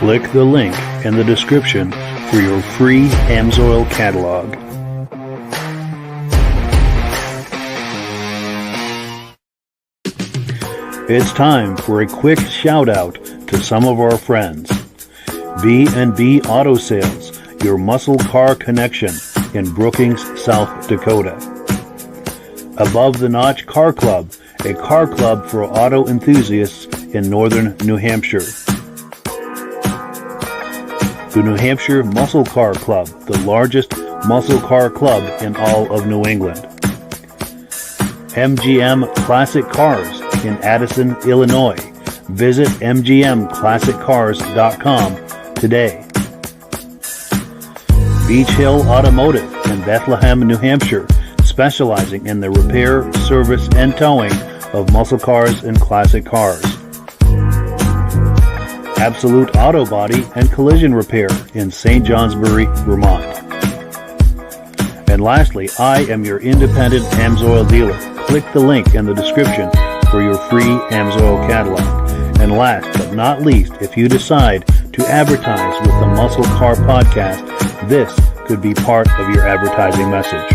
Click the link in the description for your free AMSOIL catalog. It's time for a quick shout out to some of our friends. B&B Auto Sales, your muscle car connection in Brookings, South Dakota. Above the Notch Car Club, a car club for auto enthusiasts in northern New Hampshire. The New Hampshire Muscle Car Club, the largest muscle car club in all of New England. MGM Classic Cars in Addison, Illinois. Visit mgmclassiccars.com today. Beach Hill Automotive in Bethlehem, New Hampshire, specializing in the repair, service, and towing of muscle cars and classic cars. Absolute Auto Body and Collision Repair in St. Johnsbury, Vermont. And lastly, I am your independent AMSOIL dealer. Click the link in the description for your free AMSOIL catalog. And last but not least, if you decide to advertise with the Muscle Car Podcast, this could be part of your advertising message.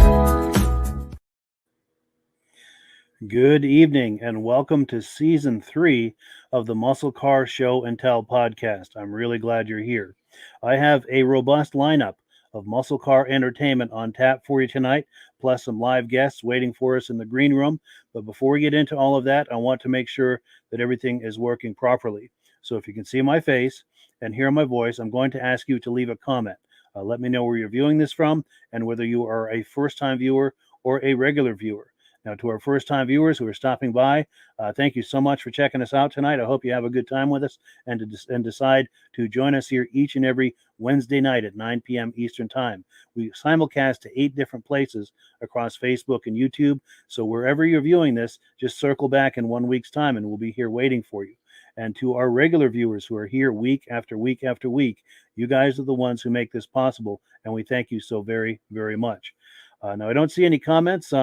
Good evening and welcome to Season 3 of the Muscle Car Show and Tell podcast. I'm really glad you're here. I have a robust lineup of muscle car entertainment on tap for you tonight, plus some live guests waiting for us in the green room. But before we get into all of that, I want to make sure that everything is working properly. So if you can see my face and hear my voice, I'm going to ask you to leave a comment. Let me know where you're viewing this from and whether you are a first-time viewer or a regular viewer. Now, to our first-time viewers who are stopping by, thank you so much for checking us out tonight. I hope you have a good time with us and decide to join us here each and every Wednesday night at 9 p.m. Eastern Time. We simulcast to 8 different places across Facebook and YouTube. So wherever you're viewing this, just circle back in 1 week's time and we'll be here waiting for you. And to our regular viewers who are here week after week after week, you guys are the ones who make this possible, and we thank you so very, very much. Now, I don't see any comments.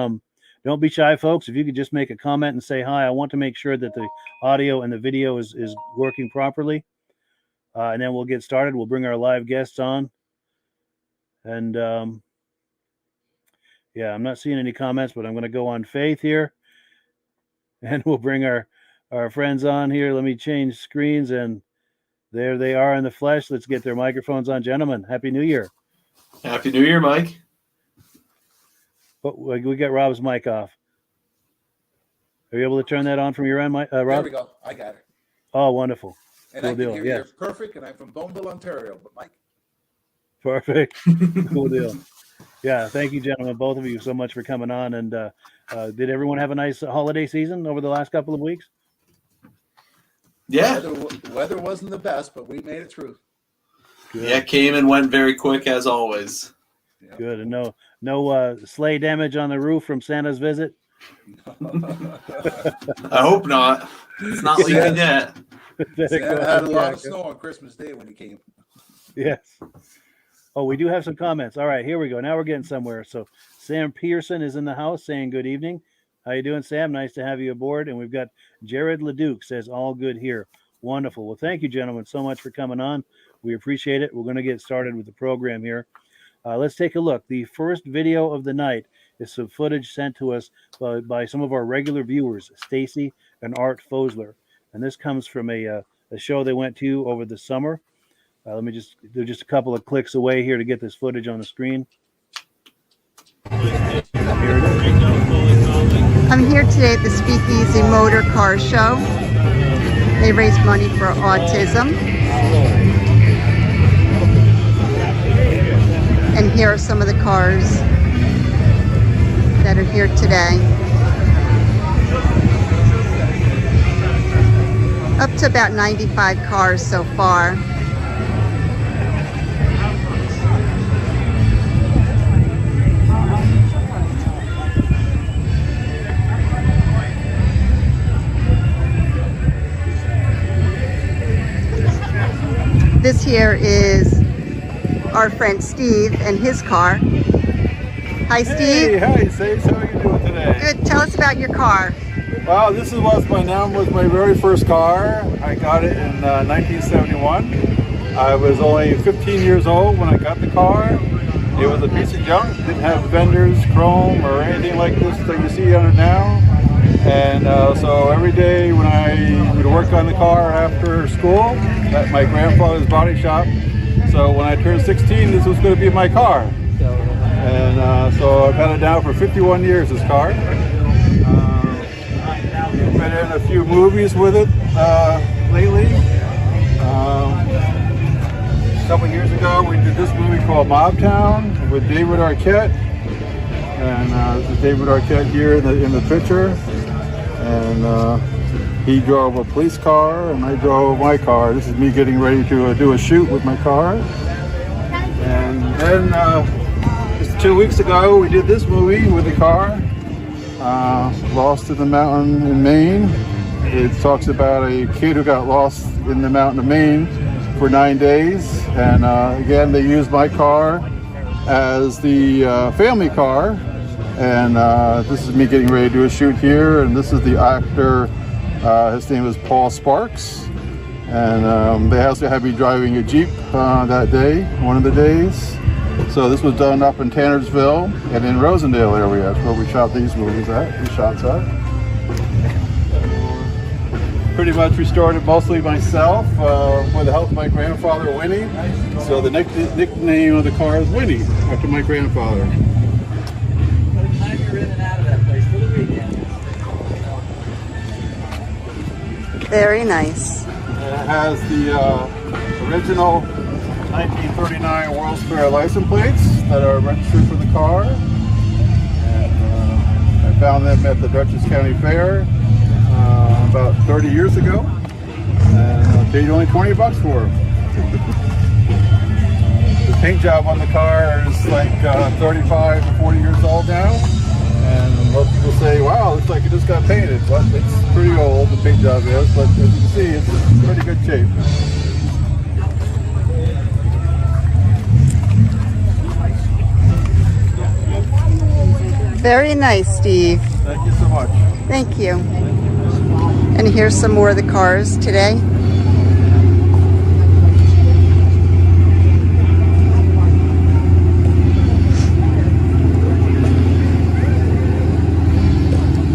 Don't be shy, folks. If you could just make a comment and say hi, I want to make sure that the audio and the video is working properly. And then we'll get started. We'll bring our live guests on. And yeah, I'm not seeing any comments, but I'm going to go on Faith here. And we'll bring our friends on here. Let me change screens. And there they are in the flesh. Let's get their microphones on. Gentlemen, Happy New Year. Happy New Year, Mike. But we got Rob's mic off. Are you able to turn that on from your end, Rob? There we go. I got it. Oh, wonderful. And cool I can deal. hear Yes. you perfect, and I'm from Boneville, Ontario. But Mike. Perfect. Cool deal. Yeah, thank you, gentlemen, both of you, so much for coming on. And did everyone have a nice holiday season over the last couple of weeks? Yeah. Weather wasn't the best, but we made it through. Good. Yeah, came and went very quick as always. Yeah. Good. And no sleigh damage on the roof from Santa's visit? I hope not. It's not leaking yet. Santa had a lot of snow on Christmas Day when he came. Yes. Oh, we do have some comments. All right, here we go. Now we're getting somewhere. So Sam Pearson is in the house saying good evening. How you doing, Sam? Nice to have you aboard. And we've got Jared Leduc says all good here. Wonderful. Well, thank you, gentlemen, so much for coming on. We appreciate it. We're going to get started with the program here. Let's take a look. The first video of the night is some footage sent to us by some of our regular viewers, Stacie and Art Fosler. And this comes from a show they went to over the summer. They're just a couple of clicks away here to get this footage on the screen. Here it is. I'm here today at the Speakeasy Motor Car Show. They raise money for autism. And here are some of the cars that are here today. Up to about 95 cars so far. This here is our friend Steve and his car. Hi, Steve. Hey, hi, Sage. How are you doing today? Good. Tell us about your car. Wow, this was my very first car. I got it in 1971. I was only 15 years old when I got the car. It was a piece of junk. Didn't have fenders, chrome, or anything like this that you see on it now. And so every day when I would work on the car after school at my grandfather's body shop. So when I turned 16, this was going to be my car. And so I've had it now for 51 years, this car. We've been in a few movies with it lately. A couple years ago, we did this movie called Mobtown with David Arquette. And this is David Arquette here in the picture. And he drove a police car, and I drove my car. This is me getting ready to do a shoot with my car. And then just 2 weeks ago, we did this movie with the car, Lost in the Mountain in Maine. It talks about a kid who got lost in the mountain of Maine for 9 days. And again, they used my car as the family car. And this is me getting ready to do a shoot here. And this is the actor, his name is Paul Sparks. And they also had me driving a Jeep that day, one of the days. So this was done up in Tannersville and in Rosendale area. That's where we shot these movies at, these shots at. Pretty much restored it mostly myself with the help of my grandfather, Winnie. So the nickname of the car is Winnie, after my grandfather. Very nice. It has the original 1939 World's Fair license plates that are registered for the car. And I found them at the Dutchess County Fair about 30 years ago. And I paid only 20 bucks for them. The paint job on the car is like 35 to 40 years old now. And most people say, wow, looks like it just got painted. But it's pretty old, the paint job is. But as you can see, it's in pretty good shape. Very nice, Steve. Thank you so much. Thank you. And here's some more of the cars today.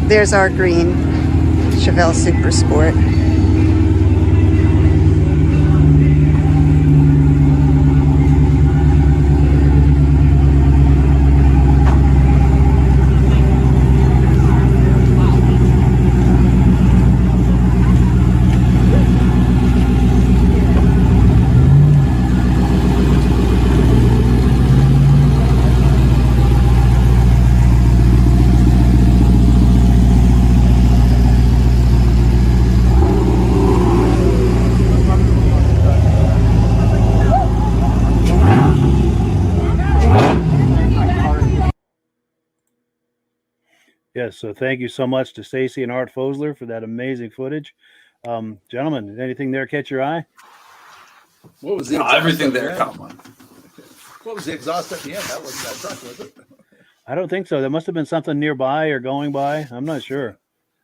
There's our green Chevelle Super Sport. Yes, so thank you so much to Stacie and Art Fosler for that amazing footage. Gentlemen, did anything there catch your eye? What was the No, exhaust everything at the there end? caught one. What was the exhaust at the end? That wasn't that truck, was it? I don't think so. There must have been something nearby or going by. I'm not sure.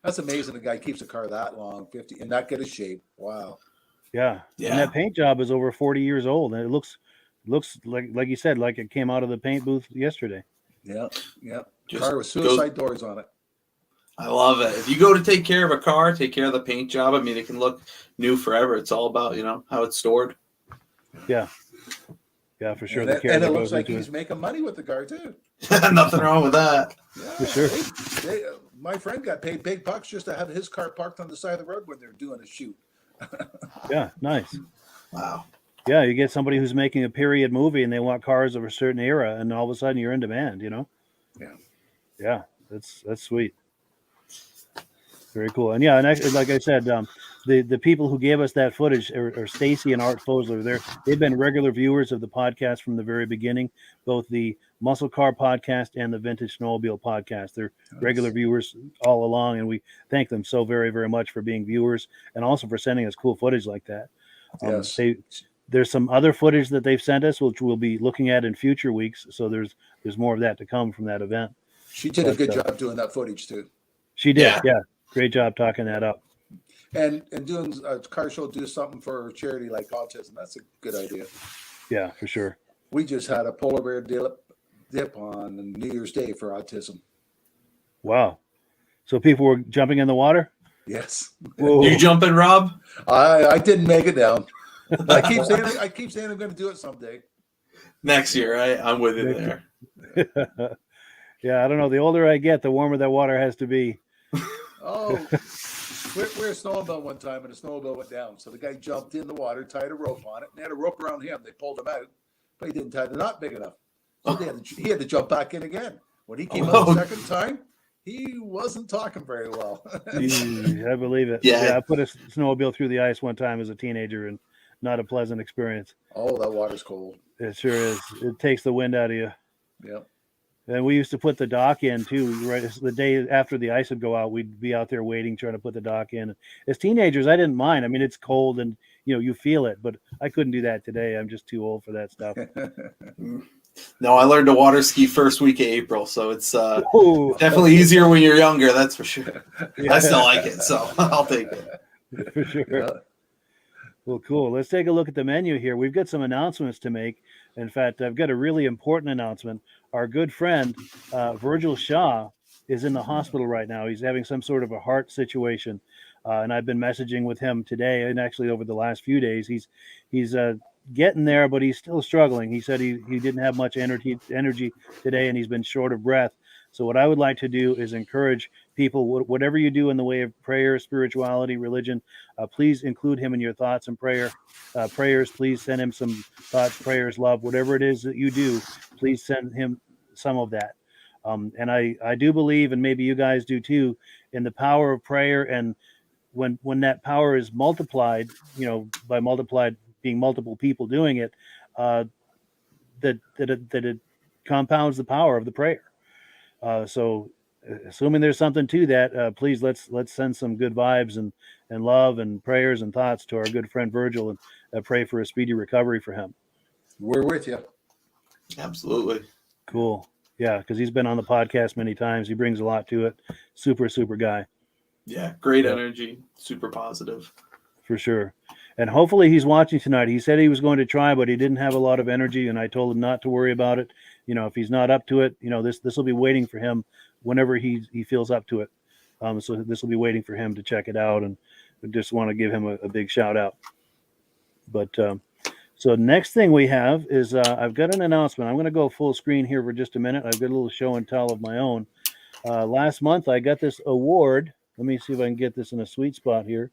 That's amazing. The guy keeps a car that long, 50, and that good a shape. Wow. Yeah. Yeah. And that paint job is over 40 years old, and it looks like you said, like it came out of the paint booth yesterday. Yeah, yeah. Just Car with suicide doors on it. I love it. If you go to take care of a car, take care of the paint job. I mean, it can look new forever. It's all about, how it's stored. Yeah. Yeah, for sure. And, The care and that it goes looks like into he's it. making money with the car too. Nothing wrong with that. Yeah, For sure. My friend got paid big bucks just to have his car parked on the side of the road when they're doing a shoot. Yeah, nice. Wow. Yeah, you get somebody who's making a period movie and they want cars of a certain era, and all of a sudden you're in demand, Yeah. Yeah, that's sweet. Very cool. And yeah, and actually, like I said, the people who gave us that footage are Stacie and Art Fosler. They've been regular viewers of the podcast from the very beginning, both the Muscle Car podcast and the Vintage Snowmobile podcast. They're regular viewers all along, and we thank them so very, very much for being viewers and also for sending us cool footage like that. Yes. There's some other footage that they've sent us, which we'll be looking at in future weeks. So there's more of that to come from that event. She did a good job doing that footage too. She did, yeah. Great job talking that up. And doing a car show, do something for charity like autism. That's a good idea. Yeah, for sure. We just had a polar bear dip on New Year's Day for autism. Wow. So people were jumping in the water? Yes. Whoa. You jumping, Rob? I didn't make it down. I keep saying I'm going to do it someday. Next year, right? I'm with you there. Yeah, I don't know. The older I get, the warmer that water has to be. Oh, we're snowmobile one time, and the snowmobile went down. So the guy jumped in the water, tied a rope on it, and they had a rope around him. They pulled him out, but he didn't tie the knot big enough. So he had to jump back in again. When he came out the second time, he wasn't talking very well. I believe it. Yeah. I put a snowmobile through the ice one time as a teenager, and not a pleasant experience. Oh, that water's cold. It sure is. It takes the wind out of you. Yep. And we used to put the dock in too. Right, the day after the ice would go out, we'd be out there waiting, trying to put the dock in. As teenagers, I didn't mind. I mean, it's cold and you feel it, but I couldn't do that today. I'm just too old for that stuff. No, I learned to water ski first week of April, so it's Ooh. definitely easier when you're younger. That's for sure. Yeah. I still like it, so I'll take it. For sure. Yeah. Well, cool. Let's take a look at the menu here. We've got some announcements to make. In fact, I've got a really important announcement. Our good friend, Virgil Shaw, is in the hospital right now. He's having some sort of a heart situation. And I've been messaging with him today and actually over the last few days. He's getting there, but he's still struggling. He said he didn't have much energy today, and he's been short of breath. So what I would like to do is encourage people, whatever you do in the way of prayer, spirituality, religion, please include him in your thoughts and prayers. Please send him some thoughts, prayers, love, whatever it is that you do, please send him some of that. And I do believe, and maybe you guys do too, in the power of prayer. And when that power is multiplied, by multiplied being multiple people doing it, that it compounds the power of the prayer. So assuming there's something to that, please let's send some good vibes and love and prayers and thoughts to our good friend Virgil, and pray for a speedy recovery for him. We're with you. Absolutely. Cool. Yeah, because he's been on the podcast many times. He brings a lot to it. Super guy. Yeah, great energy, super positive. For sure. And hopefully he's watching tonight. He said he was going to try, but he didn't have a lot of energy, and I told him not to worry about it. If he's not up to it, this will be waiting for him whenever he feels up to it. So this will be waiting for him to check it out, and I just want to give him a big shout out. But so next thing we have is I've got an announcement. I'm going to go full screen here for just a minute. I've got a little show and tell of my own. Last month I got this award. Let me see if I can get this in a sweet spot here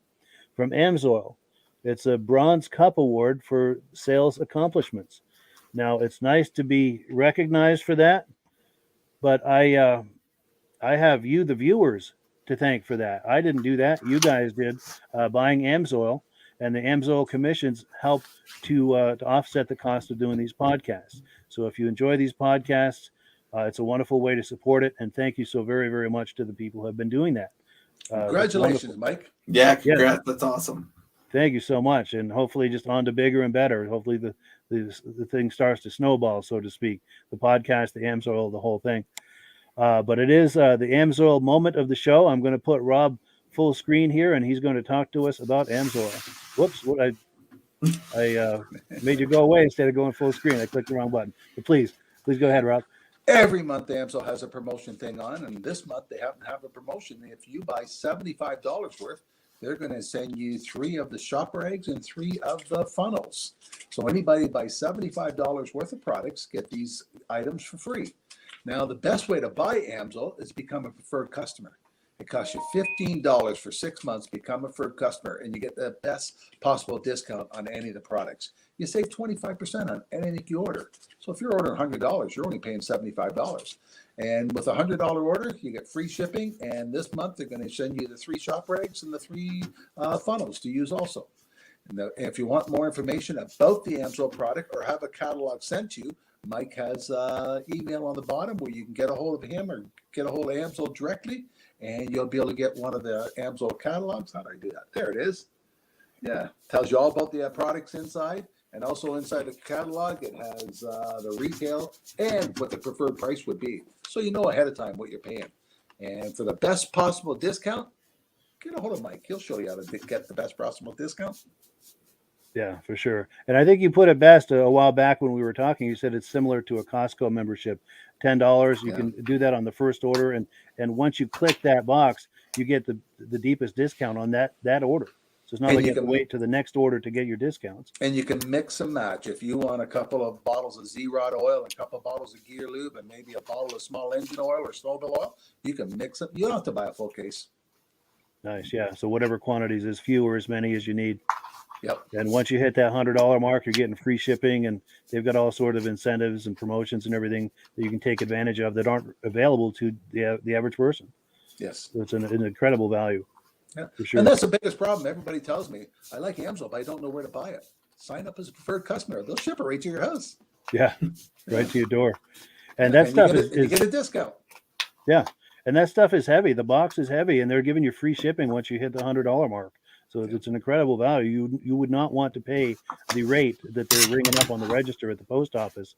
from AMSOIL. It's a Bronze Cup Award for sales accomplishments. Now, it's nice to be recognized for that, but I have you, the viewers, to thank for that. I didn't do that. You guys did, buying AMSOIL, and the AMSOIL commissions help to offset the cost of doing these podcasts. So if you enjoy these podcasts, it's a wonderful way to support it, and thank you so very, very much to the people who have been doing that. Congratulations, Mike. Yeah, congrats. That's awesome. Thank you so much, and hopefully just on to bigger and better. Hopefully the thing starts to snowball, so to speak. The podcast, the AMSOIL, the whole thing. But it is the AMSOIL moment of the show. I'm going to put Rob full screen here, and he's going to talk to us about AMSOIL. Whoops! What I made you go away instead of going full screen. I clicked the wrong button. But please go ahead, Rob. Every month, AMSOIL has a promotion thing on, and this month they happen to have a promotion. If you buy $75 worth, they're going to send you 3 of the shop rags and 3 of the funnels. So anybody buys $75 worth of products get these items for free. Now, the best way to buy AMSOIL is become a preferred customer. It costs you $15 for 6 months, become a preferred customer, and you get the best possible discount on any of the products. You save 25% on anything you order. So if you're ordering $100, you're only paying $75. And with a $100 order, you get free shipping. And this month, they're going to send you the 3 shop rags and the 3 funnels to use also. And if you want more information about the AMSOIL product or have a catalog sent to you, Mike has email on the bottom where you can get a hold of him or get a hold of AMSOIL directly, and you'll be able to get one of the AMSOIL catalogs. How do I do that? There it is. Yeah, tells you all about the products inside. And also inside the catalog, it has the retail and what the preferred price would be. So you know ahead of time what you're paying. And for the best possible discount, get a hold of Mike. He'll show you how to get the best possible discount. Yeah, for sure. And I think you put it best a while back when we were talking. You said it's similar to a Costco membership. $10. You can do that on the first order, and once you click that box, you get the deepest discount on that order. So it's not like you have to wait to the next order to get your discounts. And you can mix and match. If you want a couple of bottles of Z-Rod oil, a couple of bottles of Gear Lube, and maybe a bottle of small engine oil or snowmobile oil, you can mix it. You don't have to buy a full case. Nice, yeah. So whatever quantities, as few or as many as you need. Yep. And once you hit that $100 mark, you're getting free shipping, and they've got all sort of incentives and promotions and everything that you can take advantage of that aren't available to the average person. Yes. So it's an incredible value. Yeah. For sure. And that's the biggest problem. Everybody tells me, I like Amsoil, but I don't know where to buy it. Sign up as a preferred customer. They'll ship it right to your house. Yeah, right to your door. And that stuff you get a discount. Yeah. And that stuff is heavy. The box is heavy, and they're giving you free shipping once you hit the $100 mark. So it's an incredible value. You would not want to pay the rate that they're ringing up on the register at the post office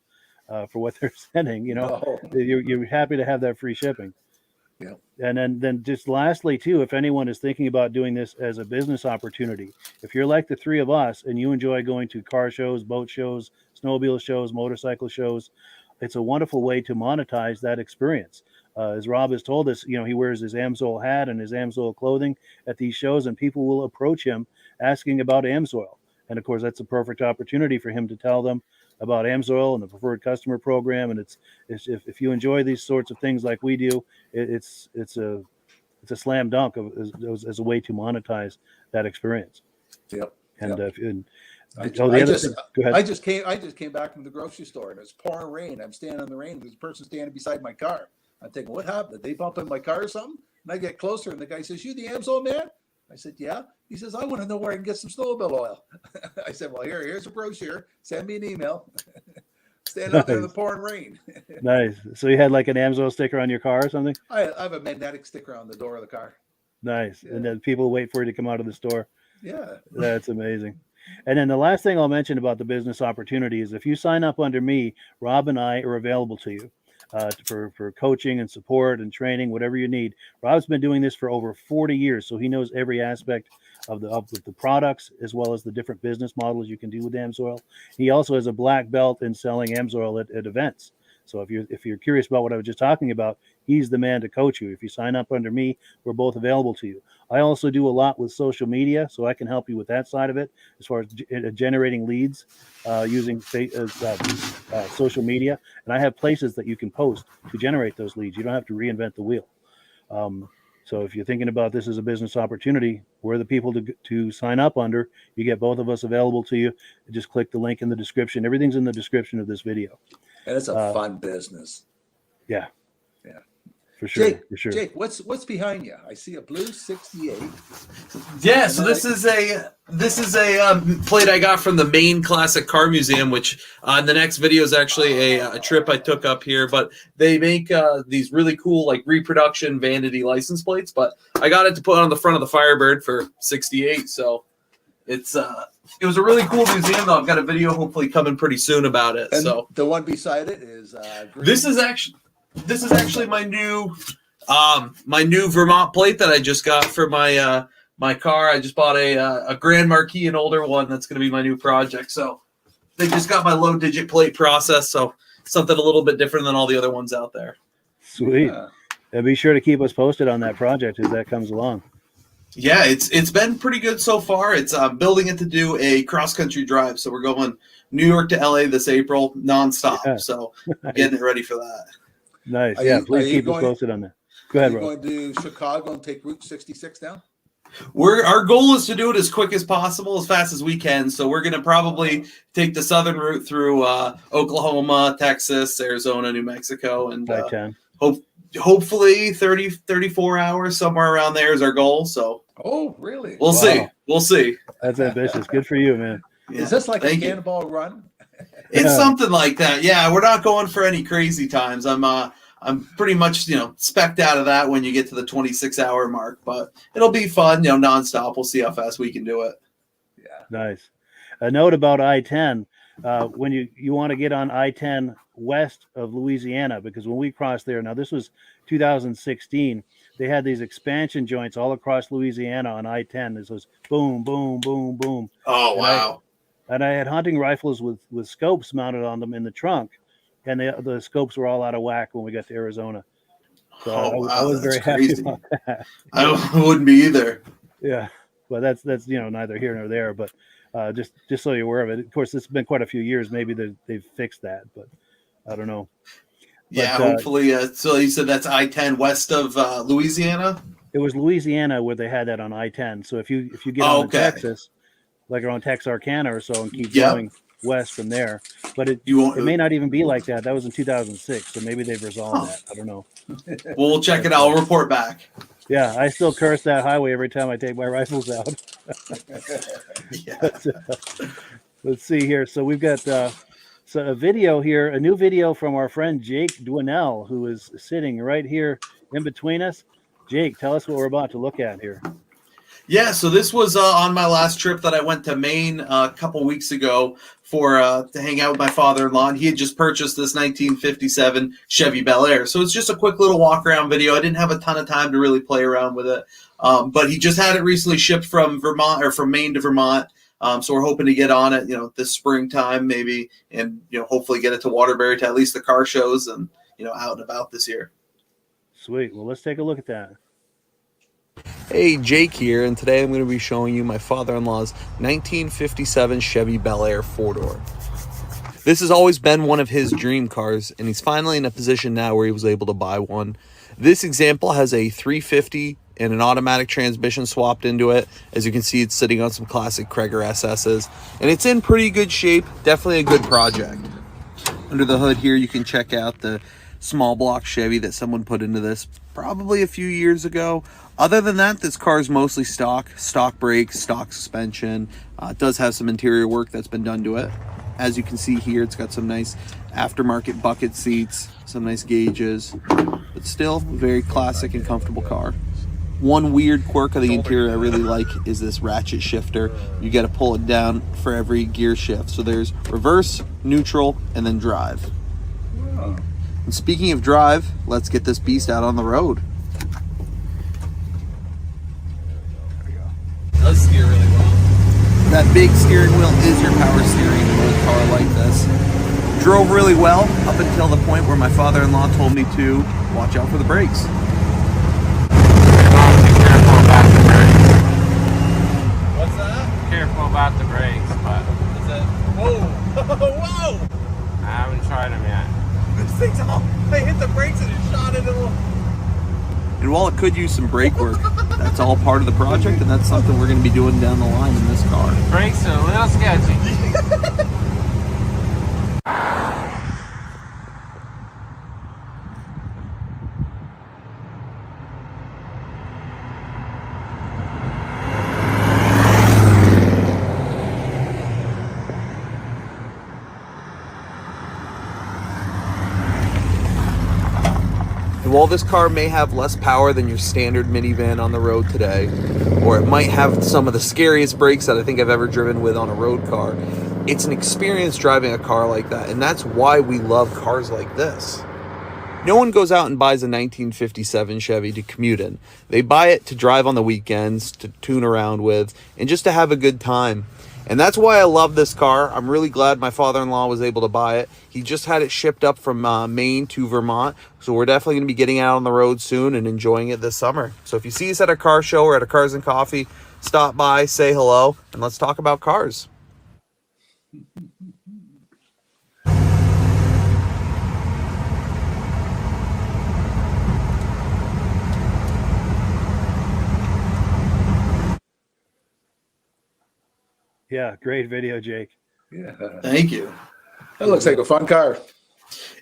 for what they're sending. You're happy to have that free shipping. Yeah. And then just lastly, too, if anyone is thinking about doing this as a business opportunity, if you're like the three of us and you enjoy going to car shows, boat shows, snowmobile shows, motorcycle shows, it's a wonderful way to monetize that experience. As Rob has told us, he wears his Amsoil hat and his Amsoil clothing at these shows, and people will approach him asking about Amsoil. And of course, that's a perfect opportunity for him to tell them about Amsoil and the preferred customer program. And it's if you enjoy these sorts of things like we do, it's a slam dunk as a way to monetize that experience. Yep. And I just came back from the grocery store, and it's pouring rain. I'm standing in the rain. There's a person standing beside my car. I'm thinking, what happened? Did they bump in my car or something? And I get closer, and the guy says, "You the Amsoil man?" I said, "Yeah." He says, "I want to know where I can get some snowmobile oil." I said, "Well, here's a brochure. Send me an email." Stand out there in the pouring rain. Nice. So you had like an Amsoil sticker on your car or something? I have a magnetic sticker on the door of the car. Nice. Yeah. And then people wait for you to come out of the store. Yeah. That's amazing. And then the last thing I'll mention about the business opportunity is if you sign up under me, Rob and I are available to you for coaching and support and training, whatever you need. Rob's been doing this for over 40 years, so he knows every aspect of the products as well as the different business models you can do with Amsoil. He also has a black belt in selling Amsoil at events. So if you're curious about what I was just talking about, he's the man to coach you. If you sign up under me, we're both available to you. I also do a lot with social media, so I can help you with that side of it as far as generating leads using social media. And I have places that you can post to generate those leads. You don't have to reinvent the wheel. So if you're thinking about this as a business opportunity, we're the people to sign up under. You get both of us available to you. Just click the link in the description. Everything's in the description of this video. And it's a fun business. Yeah. Yeah. For sure. Jake, for sure. Jake, what's behind you? I see a blue 68. Yeah, so this is a plate I got from the Maine Classic Car Museum, which in the next video is actually a trip I took up here. But they make these really cool like reproduction vanity license plates. But I got it to put on the front of the Firebird for 68. So it was a really cool museum, though. I've got a video hopefully coming pretty soon about it. And so the one beside it is green. This is actually my new Vermont plate that I just got for my my car. I just bought a Grand Marquis, an older one that's going to be my new project. So they just got my low digit plate process, so something a little bit different than all the other ones out there. Sweet. And be sure to keep us posted on that project as that comes along. Yeah, it's been pretty good so far. It's building it to do a cross country drive, so we're going New York to LA this April nonstop. Yeah. So getting it ready for that. Nice. Please keep us posted on that. Go ahead, Rob. Are you going to Chicago and take Route 66 down? Our goal is to do it as quick as possible, as fast as we can. So we're going to probably take the southern route through Oklahoma, Texas, Arizona, New Mexico, and hopefully 34 hours, somewhere around there is our goal. So really? We'll see. We'll see. That's ambitious. Good for you, man. Yeah. Is this like a cannonball run? It's something like that. Yeah, we're not going for any crazy times. I'm pretty much, spec'd out of that when you get to the 26-hour mark, but it'll be fun, nonstop. We'll see how fast we can do it. Yeah. Nice. A note about I-10, when you want to get on I-10 west of Louisiana, because when we crossed there, now this was 2016, they had these expansion joints all across Louisiana on I-10. This was boom, boom, boom, boom. Oh, wow. And I had hunting rifles with scopes mounted on them in the trunk, and the scopes were all out of whack when we got to Arizona. So I was very happy about that. I wouldn't be either. Yeah, well, that's neither here nor there, but just so you're aware of it. Of course, it's been quite a few years. Maybe they've fixed that, but I don't know. Yeah, but, hopefully. So you said that's I-10 west of Louisiana? It was Louisiana where they had that on I-10. So if you get on to Texas, like around Texarkana or so, and keep going west from there, but it may not even be like that. That was in 2006, so maybe they've resolved that. I don't know. Well, we'll check it out. I'll report back. Yeah, I still curse that highway every time I take my rifles out. But, let's see here. So we've got a video here, a new video from our friend Jake Dwinell, who is sitting right here in between us. Jake, tell us what we're about to look at here. Yeah, so this was on my last trip that I went to Maine a couple weeks ago to hang out with my father-in-law, and he had just purchased this 1957 Chevy Bel Air. So it's just a quick little walk-around video. I didn't have a ton of time to really play around with it, but he just had it recently shipped from Vermont, or from Maine to Vermont. So we're hoping to get on it, this springtime maybe, and hopefully get it to Waterbury to at least the car shows and out and about this year. Sweet. Well, let's take a look at that. Hey, Jake here, and today I'm going to be showing you my father-in-law's 1957 Chevy Bel Air 4-door. This has always been one of his dream cars, and he's finally in a position now where he was able to buy one. This example has a 350 and an automatic transmission swapped into it. As you can see, it's sitting on some classic Krager SS's, and it's in pretty good shape. Definitely a good project. Under the hood here, you can check out the small block Chevy that someone put into this probably a few years ago. Other than that, this car is mostly stock brakes, stock suspension. It does have some interior work that's been done to it. As you can see here, it's got some nice aftermarket bucket seats, some nice gauges, but still a very classic and comfortable car. One weird quirk of the interior I really like is this ratchet shifter. You got to pull it down for every gear shift. So there's reverse, neutral, and then drive. And speaking of drive, let's get this beast out on the road. Does steer really well. That big steering wheel is your power steering in an old car like this. Drove really well up until the point where my father-in-law told me to watch out for the brakes. What's that? Careful about the brakes, but Is that? Whoa! Whoa! I haven't tried them yet. This thing's all. I hit the brakes and it shot into the. And while it could use some brake work, that's all part of the project, and that's something we're going to be doing down the line in this car. Brakes are a little sketchy. While this car may have less power than your standard minivan on the road today, or it might have some of the scariest brakes that I think I've ever driven with on a road car, it's an experience driving a car like that, and that's why we love cars like this. No one goes out and buys a 1957 Chevy to commute in. They buy it to drive on the weekends, to tune around with, and just to have a good time. And that's why I love this car. I'm really glad my father-in-law was able to buy it. He just had it shipped up from Maine to Vermont. So we're definitely going to be getting out on the road soon and enjoying it this summer. So if you see us at a car show or at a Cars and Coffee, stop by, say hello, and let's talk about cars. Yeah, great video, Jake. Yeah. Thank you. That looks like a fun car.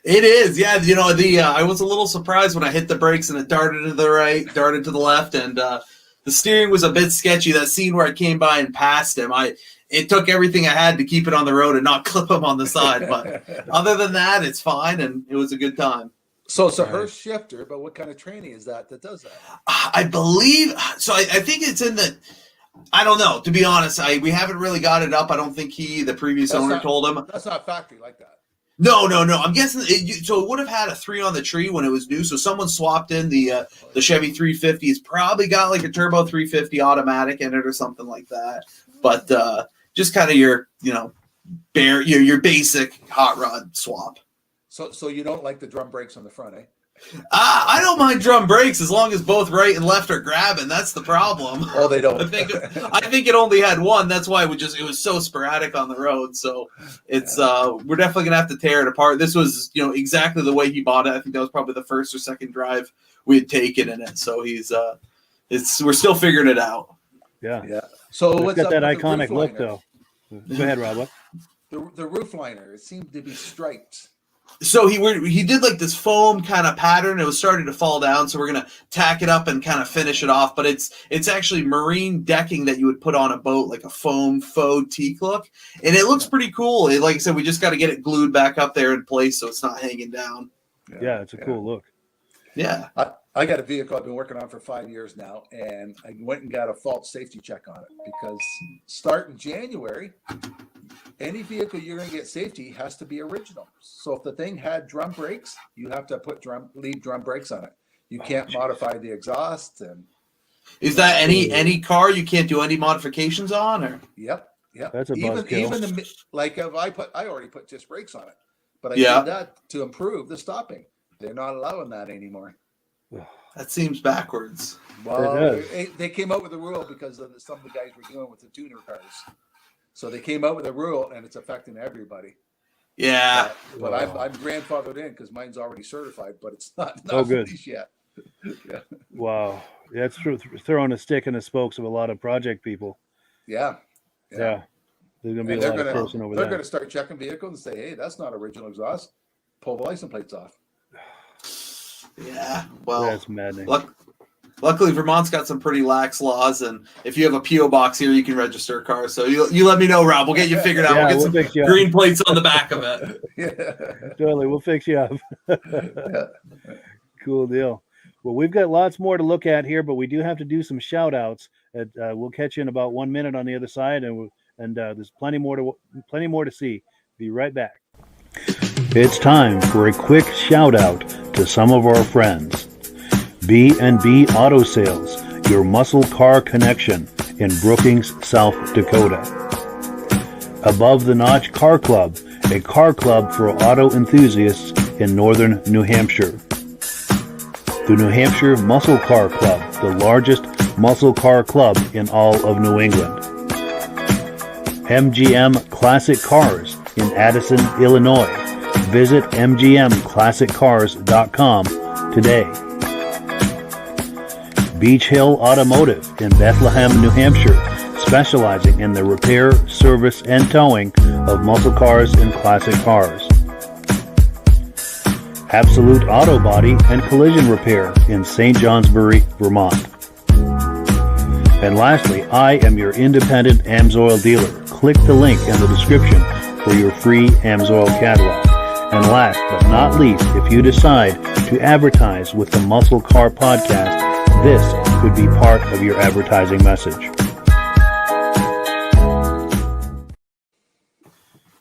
It is, yeah. I was a little surprised when I hit the brakes and it darted to the right, darted to the left, and the steering was a bit sketchy. That scene where I came by and passed him, it took everything I had to keep it on the road and not clip him on the side. But other than that, it's fine, and it was a good time. So it's a Hurst shifter, but what kind of training is that does that? I believe so. I think it's in the. I don't know. To be honest, we haven't really got it up. I don't think the previous owner told him. That's not factory like that. No. I'm guessing so it would have had a 3 on the tree when it was new. So someone swapped in the Chevy 350. It's probably got like a turbo 350 automatic in it or something like that. But just kind of your your basic hot rod swap. So you don't like the drum brakes on the front, eh? I don't mind drum brakes as long as both right and left are grabbing. That's the problem. Oh, they don't. I think it only had one. That's why it was so sporadic on the road. So it's we're definitely gonna have to tear it apart. This was exactly the way he bought it. I think that was probably the first or second drive we had taken in it. So we're still figuring it out. Yeah. So It's what's got up that with the iconic roof look, liner? though. Go ahead, Rob. What? The roof liner, it seemed to be striped. So he did like this foam kind of pattern. It was starting to fall down, so we're gonna tack it up and kind of finish it off. But it's actually marine decking that you would put on a boat, like a foam faux teak look, and it looks pretty cool. Like I said, we just got to get it glued back up there in place so it's not hanging down. Yeah, it's a cool look. Yeah. I got a vehicle I've been working on for 5 years now, and I went and got a fault safety check on it because starting January, any vehicle you're going to get safety has to be original. So if the thing had drum brakes, you have to leave drum brakes on it. You can't modify the exhaust. And is that any car you can't do any modifications on? Or Yep. That's a buzzkill. Even like if I already put disc brakes on it, but I did that to improve the stopping. They're not allowing that anymore. That seems backwards. Well, they came out with a rule because of some of the guys were dealing with the tuner cars. So they came out with a rule, and it's affecting everybody. Yeah. But I'm grandfathered in because mine's already certified, but it's not good. released yet. Yeah. Wow. Yeah, it's throwing a stick in the spokes of a lot of project people. Yeah. There's going to be a lot of person over there. They're going to start checking vehicles and say, hey, that's not original exhaust. Pull the license plates off. Yeah. Well, that's maddening. Luckily, Vermont's got some pretty lax laws, and if you have a P.O. box here, you can register a car. So you let me know, Rob. We'll get you figured out. We'll get some green plates on the back of it. Totally. We'll fix you up. Cool deal. Well, we've got lots more to look at here, but we do have to do some shout outs. We'll catch you in about 1 minute on the other side, and there's plenty more to see. Be right back. It's time for a quick shout out to some of our friends. B&B Auto Sales, your muscle car connection in Brookings, South Dakota. Above the Notch Car Club, a car club for auto enthusiasts in northern New Hampshire. The New Hampshire Muscle Car Club, the largest muscle car club in all of New England. MGM Classic Cars in Addison, Illinois. Visit mgmclassiccars.com today. Beach Hill Automotive in Bethlehem, New Hampshire, specializing in the repair, service, and towing of muscle cars and classic cars. Absolute Auto Body and Collision Repair in St. Johnsbury, Vermont. And lastly, I am your independent AMSOIL dealer. Click the link in the description for your free AMSOIL catalog. And last but not least, if you decide to advertise with the Muscle Car Podcast, this could be part of your advertising message.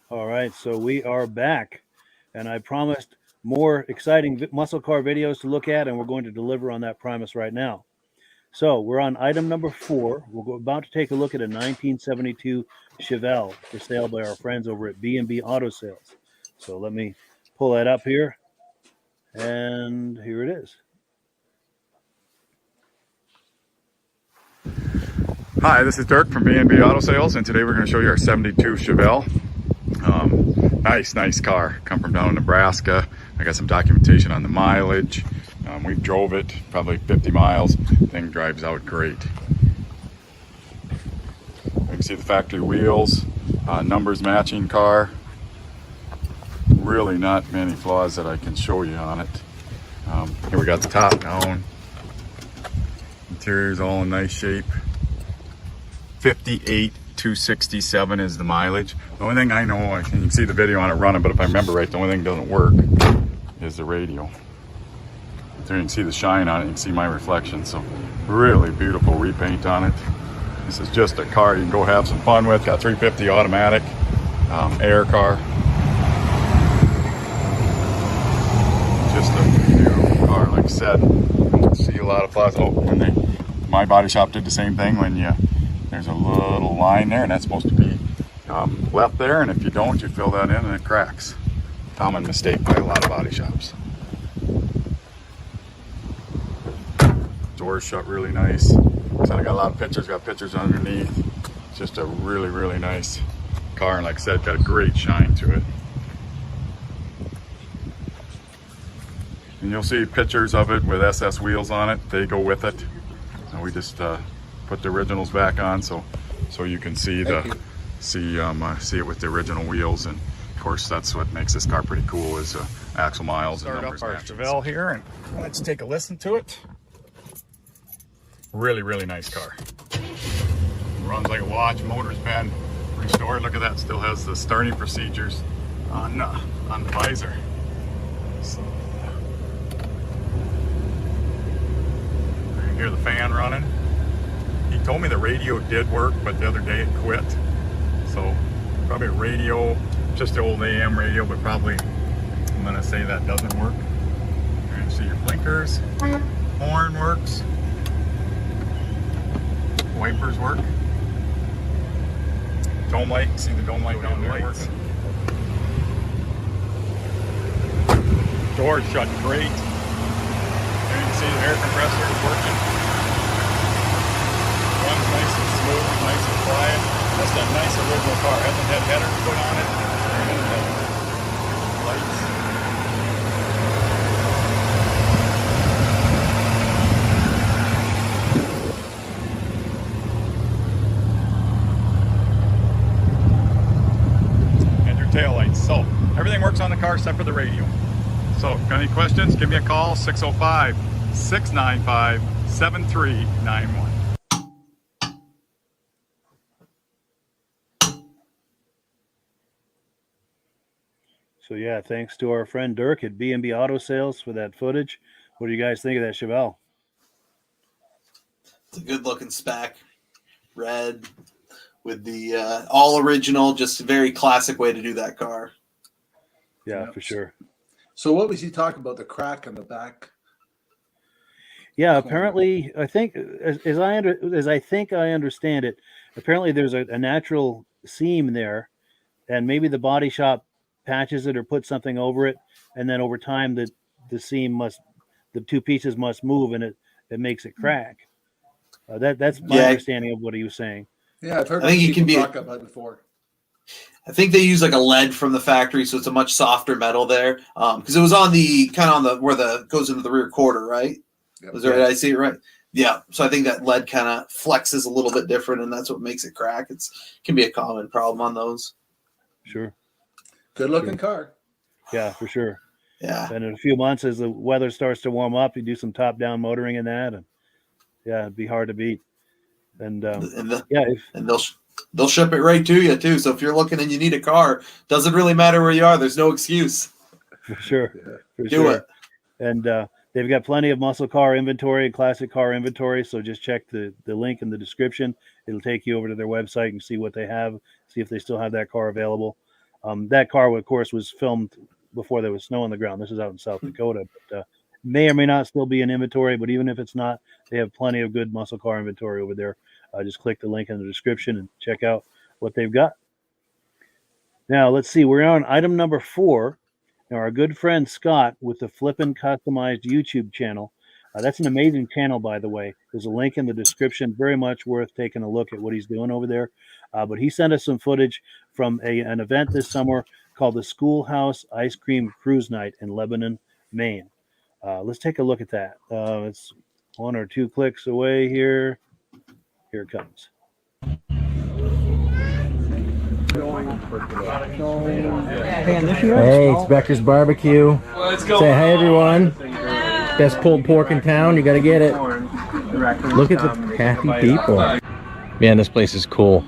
All right, so we are back, and I promised more exciting muscle car videos to look at, and we're going to deliver on that promise right now. So we're on item number 4. We're about to take a look at a 1972 Chevelle for sale by our friends over at B&B Auto Sales. So let me pull that up here, and here it is. Hi, this is Dirk from B&B Auto Sales, and today we're going to show you our 72 Chevelle. Nice car. Come from down in Nebraska. I got some documentation on the mileage. We drove it probably 50 miles. Thing drives out great. You can see the factory wheels, numbers matching car. Really not many flaws that I can show you on it. Here we got the top down. Interior's all in nice shape. 58,267 is the mileage. The only thing I know, you can see the video on it running, but if I remember right, the only thing that doesn't work is the radio. There you can see the shine on it, you can see my reflection. So really beautiful repaint on it. This is just a car you can go have some fun with. Got 350 automatic, air car. just a new car, like I said. You'll see a lot of flaws. Oh, and my body shop did the same thing. When there's a little line there, and that's supposed to be left there, and if you don't, you fill that in and it cracks. Common mistake by a lot of body shops. Doors shut really nice. So I got a lot of pictures, got pictures underneath. It's just a really, really nice car, and like I said, got a great shine to it. And you'll see pictures of it with SS wheels on it. They go with it. And we just put the originals back on so you can see see it with the original wheels. And of course, that's what makes this car pretty cool is axle miles and numbers. Start up our Chevelle here, and let's take a listen to it. Really, really nice car. Runs like a watch. Motor's been restored. Look at that. Still has the starting procedures on the visor. So you hear the fan running. He told me the radio did work, but the other day it quit. So probably a radio, just the old AM radio, but probably I'm gonna say that doesn't work. You're gonna see your blinkers. Horn works. Wipers work. Dome light, see the dome light down there working. Doors shut great. There you can see the air compressor is working. Runs nice and smooth, nice and quiet. That's a nice original car. Hasn't had headers put on it. Lights. Tail lights. So everything works on the car except for the radio. So got any questions? Give me a call, 605-695-7391. So yeah, thanks to our friend Dirk at B&B Auto Sales for that footage. What do you guys think of that Chevelle? It's a good looking spec. Red with the all original, just a very classic way to do that car. Yeah, for sure. So what was he talking about? The crack on the back? Yeah, apparently, I think as I understand it, apparently there's a natural seam there, and maybe the body shop patches it or puts something over it, and then over time the seam the two pieces must move, and it makes it crack. That's my understanding of what he was saying. Yeah, I've heard people talk about it before. I think they use like a lead from the factory, so it's a much softer metal there. Because it was on the where the goes into the rear quarter, right? Yep. Was there? Did I see it right? Yeah. So I think that lead kind of flexes a little bit different, and that's what makes it crack. It can be a common problem on those. Sure. Good looking car. Yeah, for sure. Yeah. And in a few months, as the weather starts to warm up, you do some top down motoring in that, and yeah, it'd be hard to beat. And they'll ship it right to you too. So if you're looking and you need a car, doesn't really matter where you are. There's no excuse. For sure. Yeah. Do it. And they've got plenty of muscle car inventory and classic car inventory. So just check the link in the description. It'll take you over to their website and see what they have, see if they still have that car available. That car, of course, was filmed before there was snow on the ground. This is out in South Dakota, but may or may not still be in inventory. But even if it's not, they have plenty of good muscle car inventory over there. Just click the link in the description and check out what they've got. Now, let's see. We're on item number 4. Now, our good friend Scott with the Flippin Customized YouTube channel. That's an amazing channel, by the way. There's a link in the description. Very much worth taking a look at what he's doing over there. But he sent us some footage from an event this summer called the Schoolhouse Ice Cream Cruise Night in Lebanon, Maine. Let's take a look at that. It's 1 or 2 clicks away here. Here it comes. Hey, it's Becker's Barbecue. Let's go. Say hi, everyone. Best pulled pork in town. You got to get it. Look at the happy people. Man, this place is cool.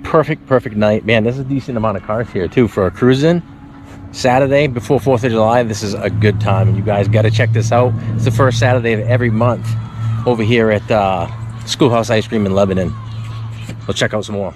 Perfect night. Man, there's a decent amount of cars here, too, for a cruising. Saturday before 4th of July, this is a good time. And you guys got to check this out. It's the first Saturday of every month over here at Schoolhouse Ice Cream in Lebanon. Let's check out some more.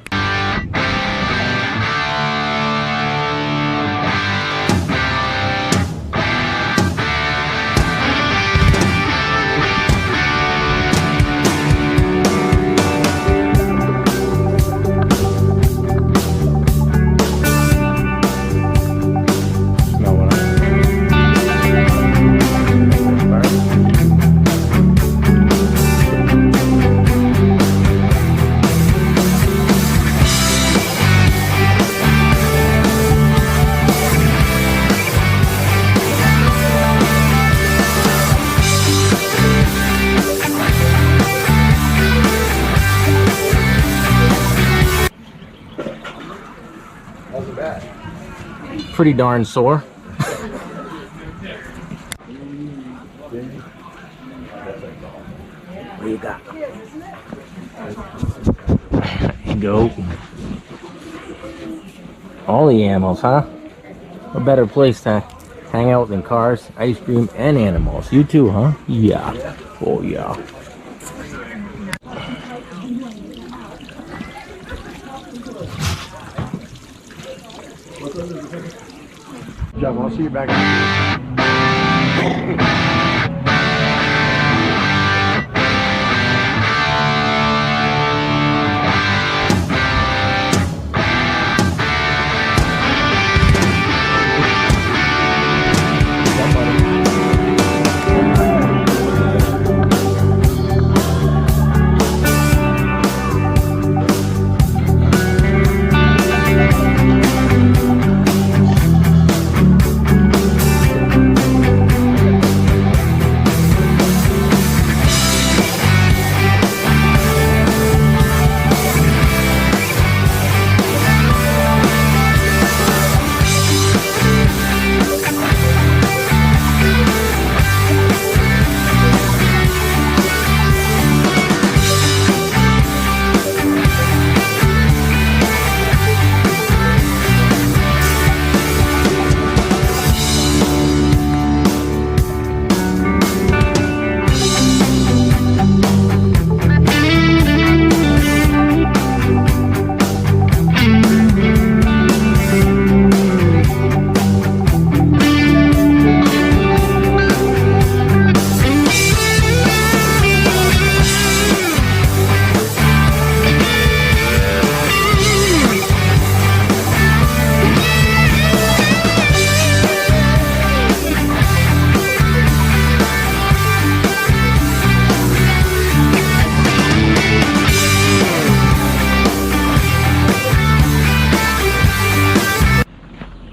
pretty darn sore. What do you got? There you go. All the animals, huh? A better place to hang out than cars, ice cream, and animals. You too, huh? Yeah. Oh, yeah. Jeff, I'll see you back.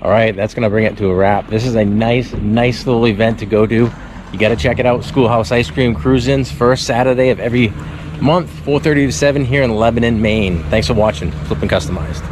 All right, that's gonna bring it to a wrap. This is a nice little event to go to. You gotta check it out. Schoolhouse Ice Cream Cruise-ins, first Saturday of every month, 4:30 to 7 here in Lebanon, Maine. Thanks for watching Flippin' Customized.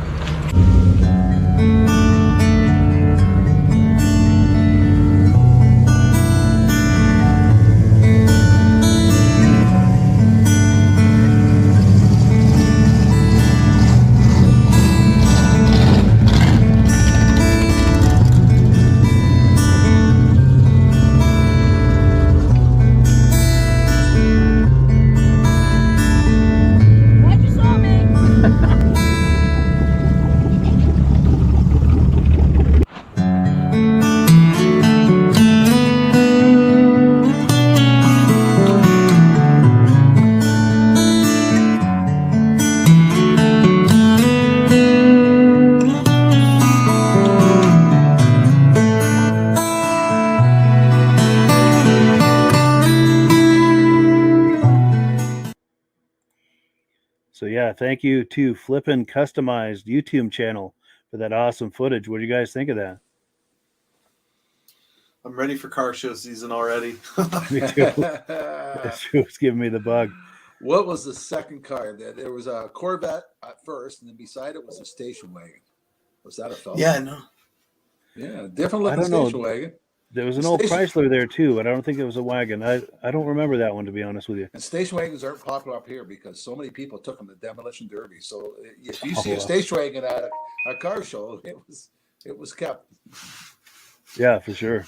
So yeah, thank you to Flippin' Customized YouTube channel for that awesome footage. What do you guys think of that? I'm ready for car show season already. Me too. It's giving me the bug. What was the second car? There was a Corvette at first, and then beside it was a station wagon. Was that a fella? Yeah, no. Yeah, different looking station wagon. There was an old Chrysler there too, but I don't think it was a wagon. I don't remember that one, to be honest with you. And station wagons aren't popular up here because so many people took them to demolition derby. So if you see a station wagon at a car show, it was kept. Yeah, for sure.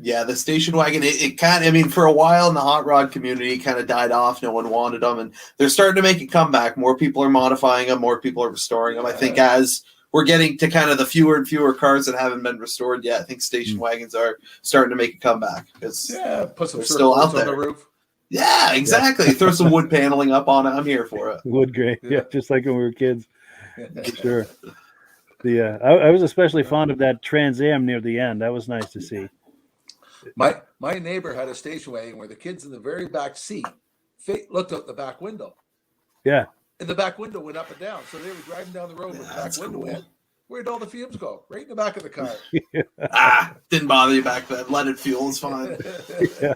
Yeah, the station wagon, it kind of, I mean, for a while in the hot rod community, it kind of died off. No one wanted them, and they're starting to make a comeback. More people are modifying them. More people are restoring them. I think as we're getting to kind of the fewer and fewer cars that haven't been restored yet, I think station wagons are starting to make a comeback. Put some still out there on the roof. Yeah, exactly. Yeah. Throw some wood paneling up on it. I'm here for it. Wood grain. Yeah, just like when we were kids. Sure. I was especially fond of that Trans Am near the end. That was nice to see. My neighbor had a station wagon where the kids in the very back seat looked out the back window. Yeah. And the back window went up and down. So they were driving down the road with the back window in. Where'd all the fumes go? Right in the back of the car. Didn't bother you back then. Leaded fuel is fine. Yeah.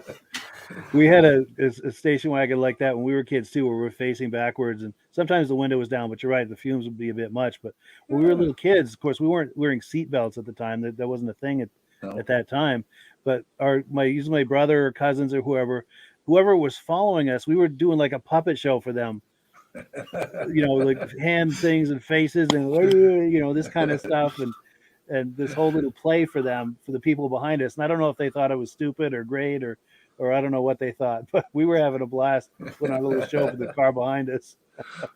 We had a station wagon like that when we were kids too, where we were facing backwards, and sometimes the window was down. But you're right, the fumes would be a bit much. But when we were little kids, of course, we weren't wearing seat belts at the time. That wasn't a thing at that time. But using my brother or cousins or whoever was following us, we were doing like a puppet show for them. Like hand things and faces and this kind of stuff, and this whole little play for them, for the people behind us. And I don't know if they thought it was stupid or great or I don't know what they thought, but we were having a blast putting on a little show for the car behind us.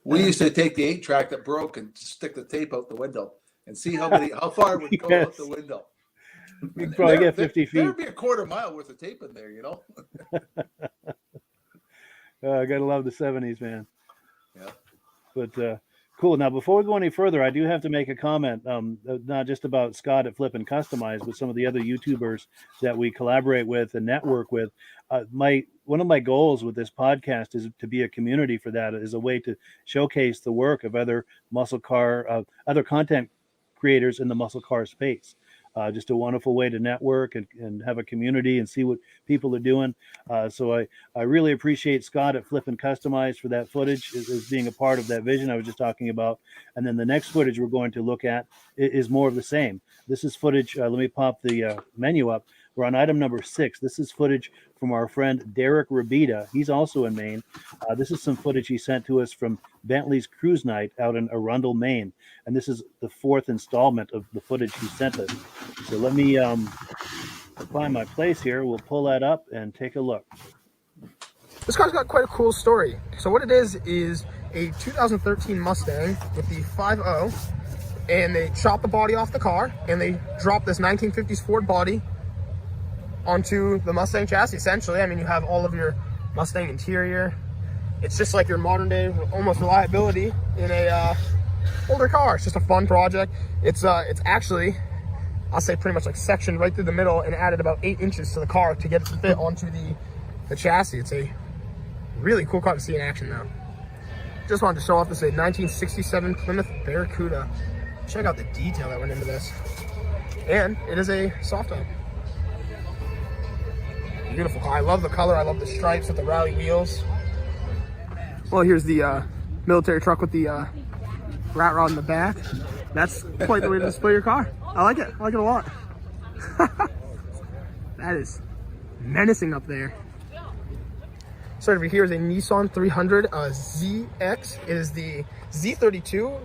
We used to take the 8-track that broke and stick the tape out the window and see how far it would go out the window. You could probably get 50 feet. There'd be a quarter mile worth of tape in there, I gotta love the 70s, man. Yeah. But cool. Now, before we go any further, I do have to make a comment, not just about Scott at Flippin Customize, but some of the other YouTubers that we collaborate with and network with. One of my goals with this podcast is to be a community for that, as a way to showcase the work of other muscle car, other content creators in the muscle car space. Just a wonderful way to network and have a community and see what people are doing. So I really appreciate Scott at Flippin Customize for that footage, as being a part of that vision I was just talking about. And then the next footage we're going to look at is more of the same. This is footage. Let me pop the menu up. We're on item number 6. This is footage from our friend Derick Rabida. He's also in Maine. This is some footage he sent to us from Bentley's cruise night out in Arundel, Maine. And this is the 4th installment of the footage he sent us. So let me find my place here. We'll pull that up and take a look. This car's got quite a cool story. So what it is a 2013 Mustang with the 5.0, and they chopped the body off the car and they dropped this 1950s Ford body onto the Mustang chassis, essentially. I mean, you have all of your Mustang interior. It's just like your modern day almost reliability in a older car. It's just a fun project. It's actually, I'll say, pretty much like sectioned right through the middle and added about 8 inches to the car to get it to fit onto the chassis. It's a really cool car to see in action now. Just wanted to show off this 1967 Plymouth Barracuda. Check out the detail that went into this. And it is a soft top. Beautiful car. I love the color. I love the stripes with the rally wheels. Well, here's the military truck with the rat rod in the back. That's quite the way to display your car. I like it. I like it a lot. That is menacing up there. So over here is a Nissan 300 ZX. It is the Z32.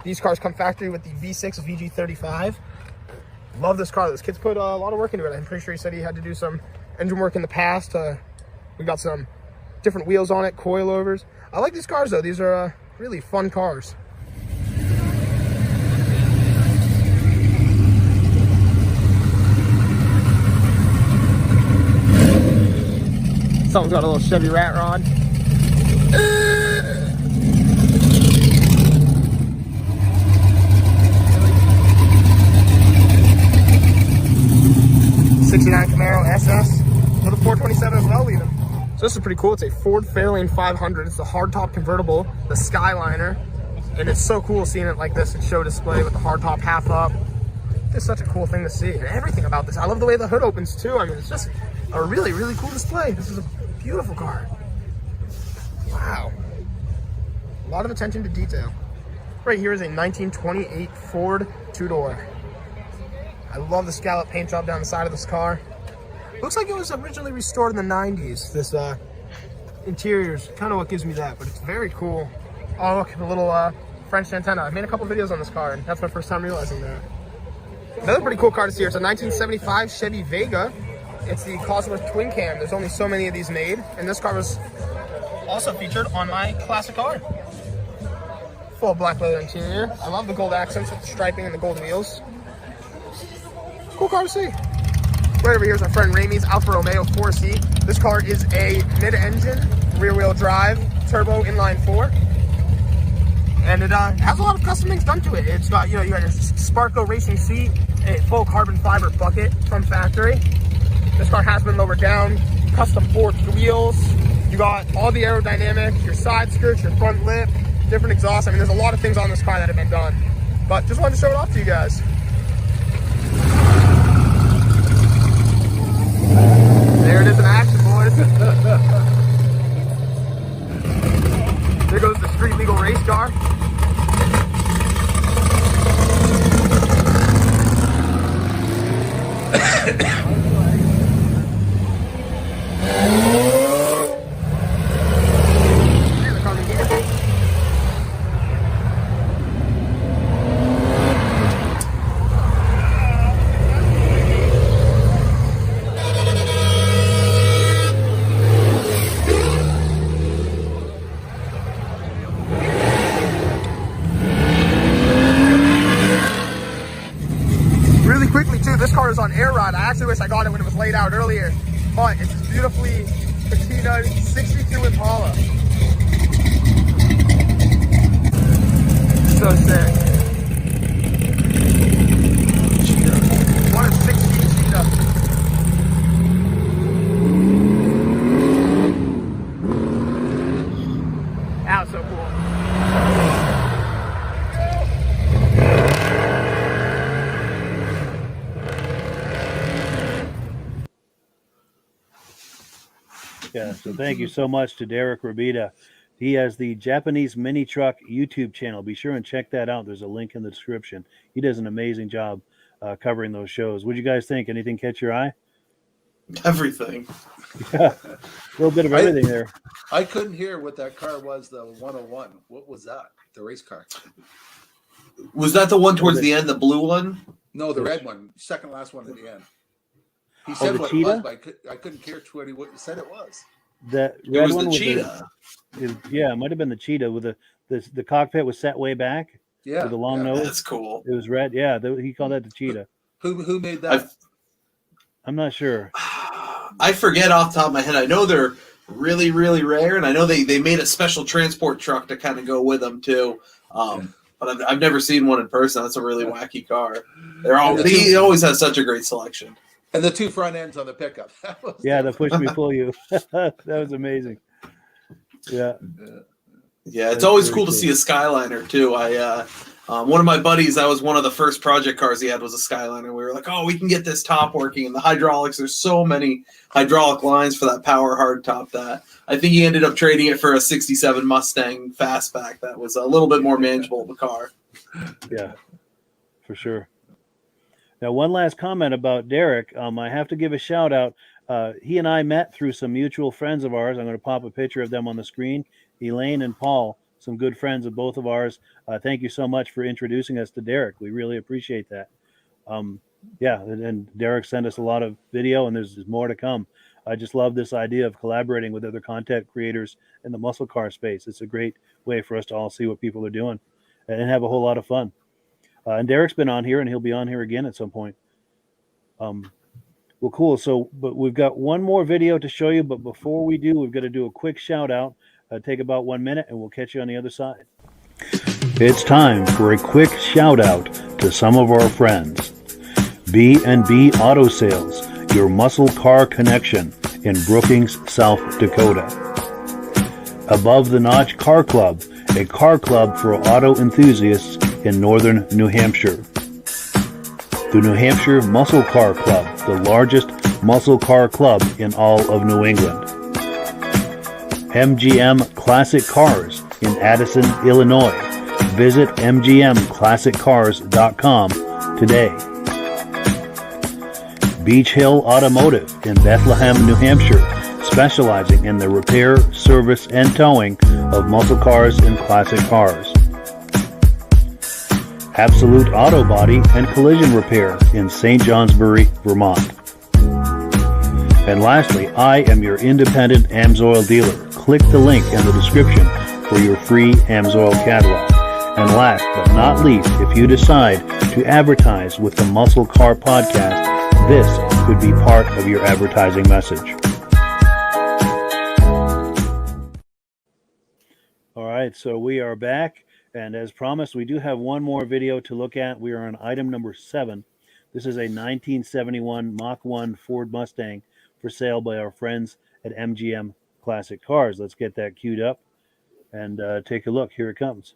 These cars come factory with the V6 VG35. Love this car. This kid's put a lot of work into it. I'm pretty sure he said he had to do some engine work in the past. We got some different wheels on it, coilovers. I like these cars though. These are really fun cars. Someone's got a little Chevy rat rod. '69 Camaro SS with a 427 as well, even. So this is pretty cool. It's a Ford Fairlane 500. It's the hardtop convertible, the Skyliner, and it's so cool seeing it like this in show display with the hardtop half up. It's such a cool thing to see, and everything about this. I love the way the hood opens too. I mean, it's just a really, really cool display. This is a beautiful car. Wow. A lot of attention to detail. Right here is a 1928 Ford two-door. I love the scallop paint job down the side of this car. Looks like it was originally restored in the 90s. This interior is kind of what gives me that, but it's very cool. Oh, look, a little French antenna. I've made a couple videos on this car, and that's my first time realizing that. Another pretty cool car to see here. It's a 1975 Chevy Vega. It's the Cosworth twin cam. There's only so many of these made, and this car was also featured on my classic car. Full black leather interior. I love the gold accents with the striping and the gold wheels. Cool car to see. Right over here is our friend Ramey's Alfa Romeo 4C. This car is a mid-engine, rear-wheel drive, turbo inline 4. And it has a lot of custom things done to it. It's got, you got your Sparco racing seat, a full carbon fiber bucket from factory. This car has been lowered down, custom forged wheels. You got all the aerodynamics, your side skirts, your front lip, different exhaust. I mean, there's a lot of things on this car that have been done. But just wanted to show it off to you guys. There it is in action, boys. this. There goes the street legal race car. This car is on air ride. I actually wish I got it when it was laid out earlier, but it's this beautifully patina 62 Impala. So sick. What a 16 Cheetah. That was so cool. Yeah, so thank you so much to Derick Rabida. He has the Japanese Mini Truck YouTube channel. Be sure and check that out. There's a link in the description. He does an amazing job covering those shows. What do you guys think? Anything catch your eye? Everything. Yeah, a little bit of everything there. I couldn't hear what that car was, the 101. What was that? The race car? Was that the one towards the end, the blue one? No, the red one. Second last one at the end. He said the what cheetah? it was, but I couldn't hear what he said it was. That It red was one the with cheetah. Yeah, it might have been the cheetah with the cockpit was set way back. Yeah, with the long yeah. nose. That's cool. It was red. Yeah, he called that the cheetah. Who made that? I'm not sure. I forget off the top of my head. I know they're really, really rare, and I know they made a special transport truck to kind of go with them too. But I've never seen one in person. That's a really wacky car. He always has such a great selection. And the two front ends on the pickup. Yeah, the push me pull you. That was amazing. Yeah. Yeah, it's always cool to see a Skyliner too. One of my buddies, that was one of the first project cars he had was a Skyliner. We were like, oh, we can get this top working. And the hydraulics, there's so many hydraulic lines for that power hard top that I think he ended up trading it for a 67 Mustang fastback that was a little bit more manageable of a car. Yeah, for sure. Now, one last comment about Derick. I have to give a shout out. He and I met through some mutual friends of ours. I'm going to pop a picture of them on the screen. Elaine and Paul, some good friends of both of ours. Thank you so much for introducing us to Derick. We really appreciate that. Yeah, and Derick sent us a lot of video, and there's more to come. I just love this idea of collaborating with other content creators in the muscle car space. It's a great way for us to all see what people are doing and have a whole lot of fun. And Derick's been on here, and he'll be on here again at some point. Well, cool. So, but we've got one more video to show you. But before we do, we've got to do a quick shout out. Take about 1 minute, and we'll catch you on the other side. It's time for a quick shout out to some of our friends. B&B Auto Sales, your muscle car connection in Brookings, South Dakota. Above the Notch Car Club, a car club for auto enthusiasts in northern New Hampshire. The New Hampshire Muscle Car Club, the largest muscle car club in all of New England. MGM Classic Cars in Addison, Illinois. Visit mgmclassiccars.com today. Beach Hill Automotive in Bethlehem, New Hampshire, specializing in the repair, service, and towing of muscle cars and classic cars. Absolute Auto Body and Collision Repair in St. Johnsbury, Vermont. And lastly, I am your independent AMSOIL dealer. Click the link in the description for your free AMSOIL catalog. And last but not least, if you decide to advertise with the Muscle Car Podcast, this could be part of your advertising message. All right, so we are back. And as promised, we do have one more video to look at. We are on item number 7. This is a 1971 Mach 1 Ford Mustang for sale by our friends at MGM Classic Cars. Let's get that queued up and take a look. Here it comes.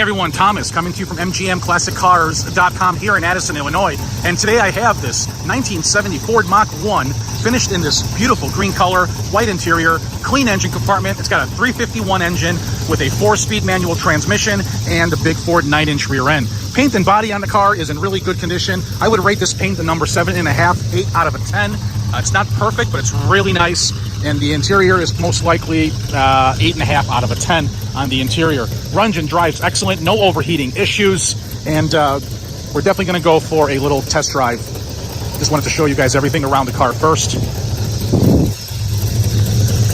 Hey everyone, Thomas coming to you from MGMClassicCars.com here in Addison, Illinois. And today I have this 1970 Ford Mach 1 finished in this beautiful green color, white interior, clean engine compartment. It's got a 351 engine with a 4-speed manual transmission and a big Ford 9-inch rear end. Paint and body on the car is in really good condition. I would rate this paint a number 7.5, 8 out of a 10. It's not perfect, but it's really nice. And the interior is most likely 8.5 out of a 10 on the interior. Runs and drives excellent, no overheating issues. And we're definitely going to go for a little test drive. Just wanted to show you guys everything around the car first.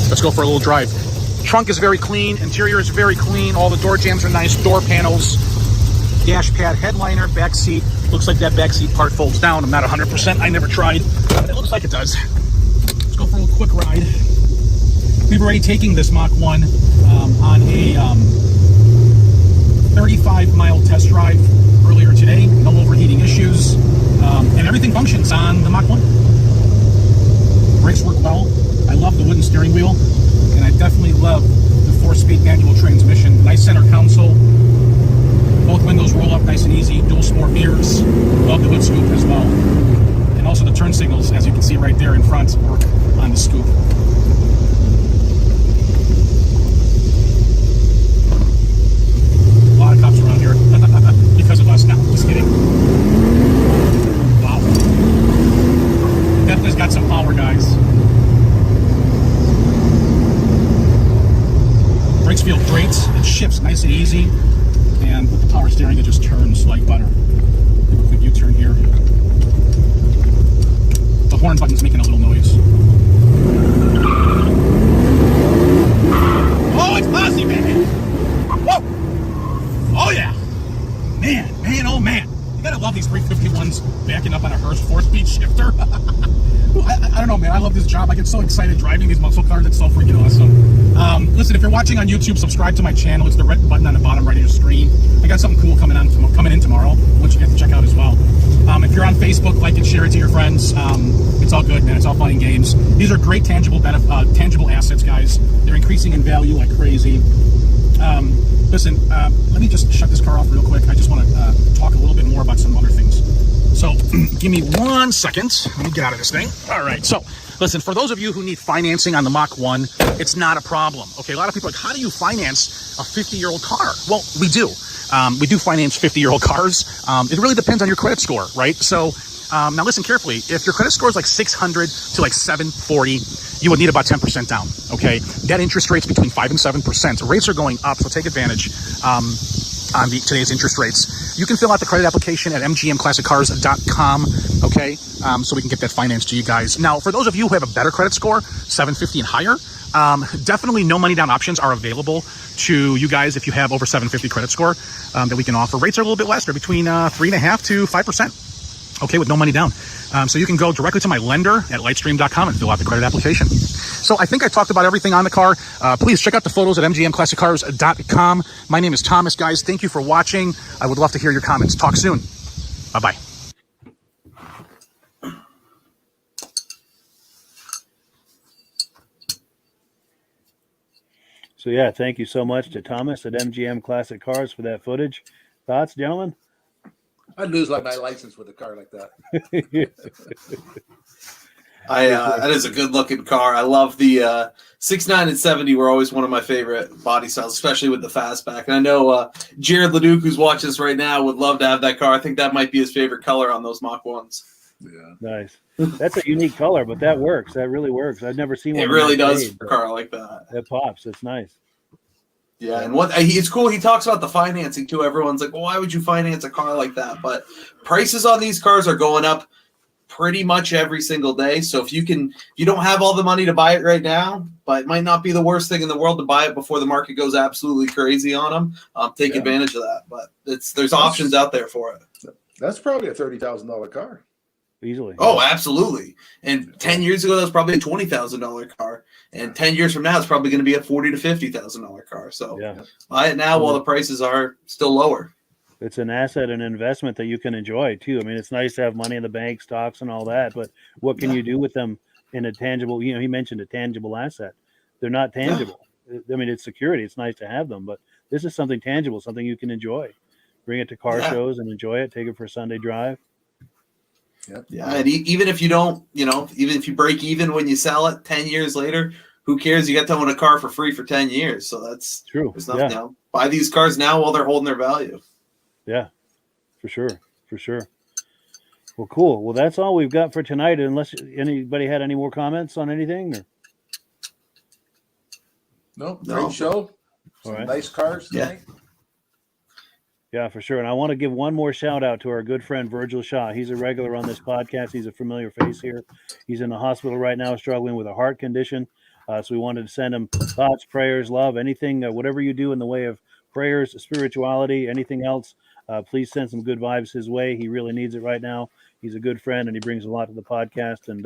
Let's go for a little drive. Trunk is very clean, interior is very clean. All the door jambs are nice, door panels, dash pad, headliner, back seat. Looks like that back seat part folds down. I'm not 100%. I never tried, but it looks like it does. Let's go for a little quick ride. We've already taken this Mach 1 on a 35-mile test drive earlier today. No overheating issues, and everything functions on the Mach 1. Brakes work well. I love the wooden steering wheel, and I definitely love the 4-speed manual transmission. Nice center console. Both windows roll up nice and easy. Dual sport mirrors. Love the hood scoop as well. And also the turn signals, as you can see right there in front, work on the scoop. A lot of cops around here because of us now. Just kidding. Wow. Definitely's got some power, guys. Brakes feel great. It shifts nice and easy. And with the power steering, it just turns like butter. Do a quick U-turn here. The horn button's making a little noise. Oh, it's classy, baby! Whoa! Oh, yeah! Man, oh man. You gotta love these 351s backing up on a Hurst 4-speed shifter. I don't know, man. I love this job. I get so excited driving these muscle cars. It's so freaking awesome. Listen, if you're watching on YouTube, subscribe to my channel. It's the red button on the bottom right of your screen. I got something cool coming in tomorrow. I want you guys to check out as well. If you're on Facebook, like and share it to your friends. It's all good, man. It's all fun and games. These are great tangible assets, guys. They're increasing in value like crazy. Listen, let me just shut this car off real quick. I just want to talk a little bit more about some other things. So give me 1 second. Let me get out of this thing. All right. So listen, for those of you who need financing on the Mach 1, it's not a problem. Okay. A lot of people are like, how do you finance a 50-year-old car? Well, we do. We do finance 50-year-old cars. It really depends on your credit score, right? So now listen carefully. If your credit score is like 600 to like 740, you would need about 10% down. Okay. That interest rate's between 5 and 7%. Rates are going up, so take advantage. On today's interest rates. You can fill out the credit application at mgmclassiccars.com, okay? So we can get that financed to you guys. Now, for those of you who have a better credit score, 750 and higher, definitely no money down options are available to you guys if you have over 750 credit score that we can offer. Rates are a little bit less. They're between 3.5 to 5%, okay, with no money down. So you can go directly to my lender at lightstream.com and fill out the credit application. So I think I talked about everything on the car. Please check out the photos at mgmclassiccars.com. My name is Thomas, guys. Thank you for watching. I would love to hear your comments. Talk soon. Bye-bye. So yeah, thank you so much to Thomas at MGM Classic Cars for that footage. Thoughts, gentlemen? I'd lose like my license with a car like that. That is a good looking car. I love the 69 and 70 were always one of my favorite body styles, especially with the fastback. And I know Jared Leduc, who's watching this right now, would love to have that car. I think that might be his favorite color on those Mach 1s. Yeah. Nice. That's a unique color, but that works. That really works. I've never seen one. It really does for a car like that. That pops. It's nice. Yeah, and it's cool. He talks about the financing too. Everyone's like, well, why would you finance a car like that? But prices on these cars are going up pretty much every single day. So if you don't have all the money to buy it right now, but it might not be the worst thing in the world to buy it before the market goes absolutely crazy on them. Take advantage of that. But there's options out there for it. That's probably a $30,000 car. Easily. Oh, absolutely. And 10 years ago, that was probably a $20,000 car. And 10 years from now, it's probably going to be a $40,000 to $50,000 car. So buy it now while the prices are still lower. It's an asset and investment that you can enjoy too. I mean, it's nice to have money in the bank, stocks and all that, but what can you do with them in a tangible, he mentioned a tangible asset. They're not tangible. I mean, it's security. It's nice to have them, but this is something tangible, something you can enjoy. Bring it to car Yeah. shows and enjoy it. Take it for a Sunday drive. Yeah, and even if you don't, even if you break even when you sell it 10 years later, who cares? You got to own a car for free for 10 years. So that's True. There's nothing. Buy these cars now while they're holding their value. Yeah, for sure. For sure. Well, cool. Well, that's all we've got for tonight. Unless anybody had any more comments on anything. Or... No, No. great show. Some All right. nice cars tonight. Yeah, for sure. And I want to give one more shout out to our good friend Virgil Shaw. He's a regular on this podcast. He's a familiar face here. He's in the hospital right now, struggling with a heart condition. So we wanted to send him thoughts, prayers, love, anything, whatever you do in the way of prayers, spirituality, anything else. Please send some good vibes his way. He really needs it right now. He's a good friend, and he brings a lot to the podcast. And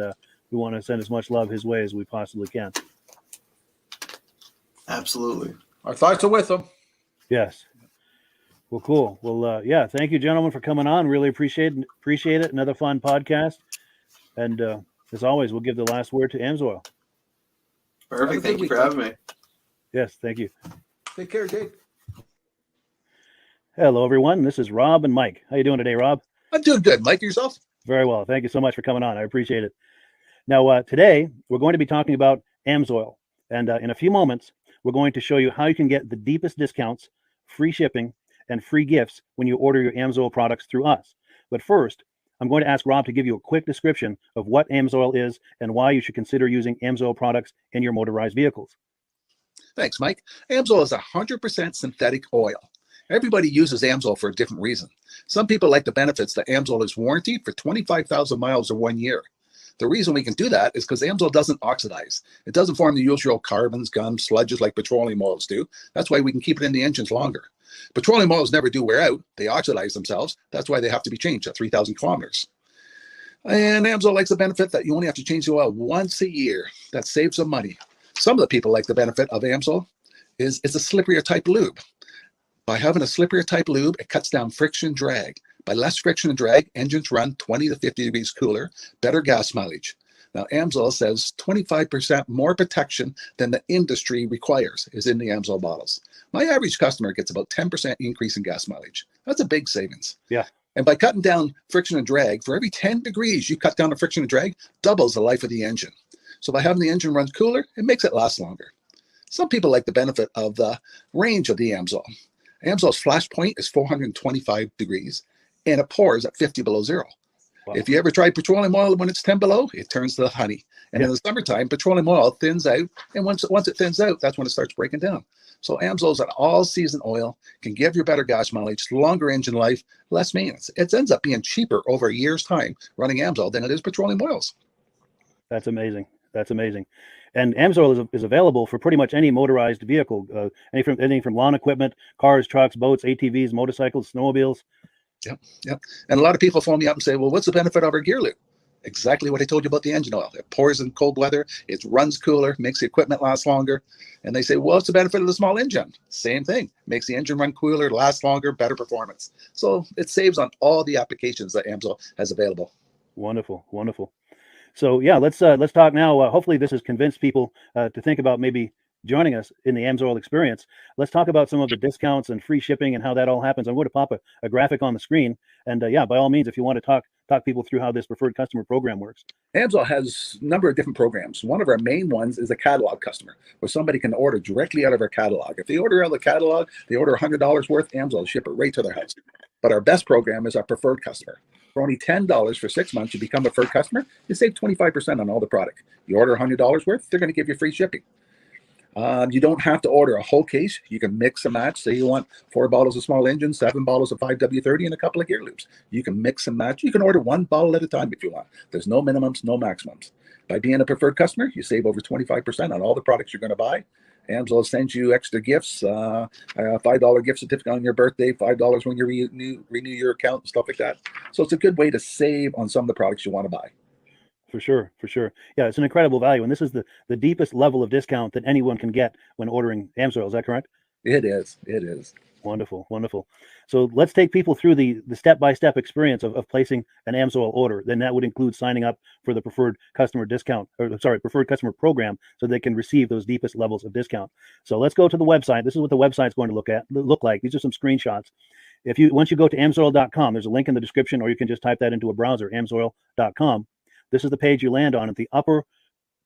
we want to send as much love his way as we possibly can. Absolutely. Our thoughts are with them. Yes. Well, cool. Well, yeah. Thank you, gentlemen, for coming on. Really appreciate it. Another fun podcast. And as always, we'll give the last word to Amsoil. Perfect. Thank you for having me. Yes, thank you. Take care, Jake. Hello, everyone. This is Rob and Mike. How you doing today, Rob? I'm doing good. Mike, yourself? Very well. Thank you so much for coming on. I appreciate it. Now, today, we're going to be talking about Amsoil. And in a few moments, we're going to show you how you can get the deepest discounts, free shipping, and free gifts when you order your Amsoil products through us. But first, I'm going to ask Rob to give you a quick description of what Amsoil is and why you should consider using Amsoil products in your motorized vehicles. Thanks, Mike. Amsoil is 100% synthetic oil. Everybody uses Amsoil for a different reason. Some people like the benefits that Amsoil is warranted for 25,000 miles or 1 year. The reason we can do that is because Amsoil doesn't oxidize. It doesn't form the usual carbons, gums, sludges like petroleum oils do. That's why we can keep it in the engines longer. Petroleum oils never do wear out. They oxidize themselves. That's why they have to be changed at 3,000 kilometers. And Amsoil likes the benefit that you only have to change the oil once a year. That saves some money. Some of the people like the benefit of Amsoil is it's a slipperier type lube. By having a slipperier type lube, it cuts down friction drag. By less friction and drag, engines run 20 to 50 degrees cooler, better gas mileage. Now, Amsoil says 25% more protection than the industry requires is in the Amsoil bottles. My average customer gets about 10% increase in gas mileage. That's a big savings. Yeah. And by cutting down friction and drag, for every 10 degrees you cut down the friction and drag, doubles the life of the engine. So by having the engine run cooler, it makes it last longer. Some people like the benefit of the range of the Amsoil. Amsoil's flash point is 425 degrees, and it pours at 50 below zero. Wow. If you ever tried petroleum oil when it's 10 below, it turns to honey. And in the summertime, petroleum oil thins out, and once it thins out, that's when it starts breaking down. So Amsoil is an all-season oil, can give you better gas mileage, longer engine life, less maintenance. It ends up being cheaper over a year's time running Amsoil than it is petroleum oils. That's amazing. That's amazing. And Amsoil is available for pretty much any motorized vehicle, anything from lawn equipment, cars, trucks, boats, ATVs, motorcycles, snowmobiles. Yep. And a lot of people phone me up and say, well, what's the benefit of our gear lube? Exactly what I told you about the engine oil. It pours in cold weather, it runs cooler, makes the equipment last longer. And they say, well, what's the benefit of the small engine? Same thing. Makes the engine run cooler, last longer, better performance. So it saves on all the applications that Amsoil has available. Wonderful, wonderful. So yeah, let's talk now. Hopefully this has convinced people to think about maybe joining us in the Amsoil experience. Let's talk about some of the discounts and free shipping and how that all happens. I'm going to pop a graphic on the screen. And yeah, by all means, if you want to talk people through how this preferred customer program works. Amsoil has a number of different programs. One of our main ones is a catalog customer, where somebody can order directly out of our catalog. If they order out of the catalog, they order $100 worth, Amsoil will ship it right to their house. But our best program is our preferred customer. For only $10 for 6 months, you become a preferred customer, you save 25% on all the product. You order $100 worth, they're going to give you free shipping. You don't have to order a whole case. You can mix and match. Say you want 4 bottles of small engine, 7 bottles of 5W30, and a couple of gear loops. You can mix and match. You can order 1 bottle at a time if you want. There's no minimums, no maximums. By being a preferred customer, you save over 25% on all the products you're going to buy. Amsoil sends you extra gifts, a $5 gift certificate on your birthday, $5 when you renew your account, and stuff like that. So it's a good way to save on some of the products you want to buy. For sure, for sure. Yeah, it's an incredible value. And this is the deepest level of discount that anyone can get when ordering Amsoil. Is that correct? It is. It is. Wonderful, wonderful. So let's take people through the step-by-step experience of placing an AMSOIL order. Then that would include signing up for the preferred customer discount, or sorry, preferred customer program, so they can receive those deepest levels of discount. So let's go to the website. This is what the website's going to look like. These are some screenshots. Once you go to amsoil.com, there's a link in the description, or you can just type that into a browser, amsoil.com. This is the page you land on. At the upper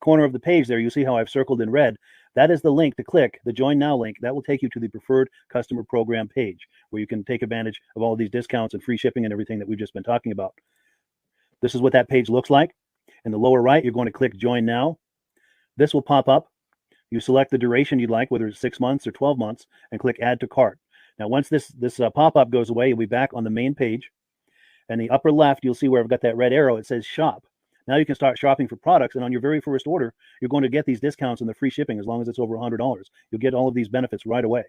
corner of the page there, you see how I've circled in red. That is the link to click, the Join Now link. That will take you to the preferred customer program page, where you can take advantage of all of these discounts and free shipping and everything that we've just been talking about. This is what that page looks like. In the lower right, you're going to click Join Now. This will pop up. You select the duration you'd like, whether it's 6 months or 12 months, and click Add to Cart. Now, once this pop-up goes away, you'll be back on the main page. And the upper left, you'll see where I've got that red arrow. It says Shop. Now you can start shopping for products, and on your very first order, you're going to get these discounts and the free shipping as long as it's over $100. You'll get all of these benefits right away.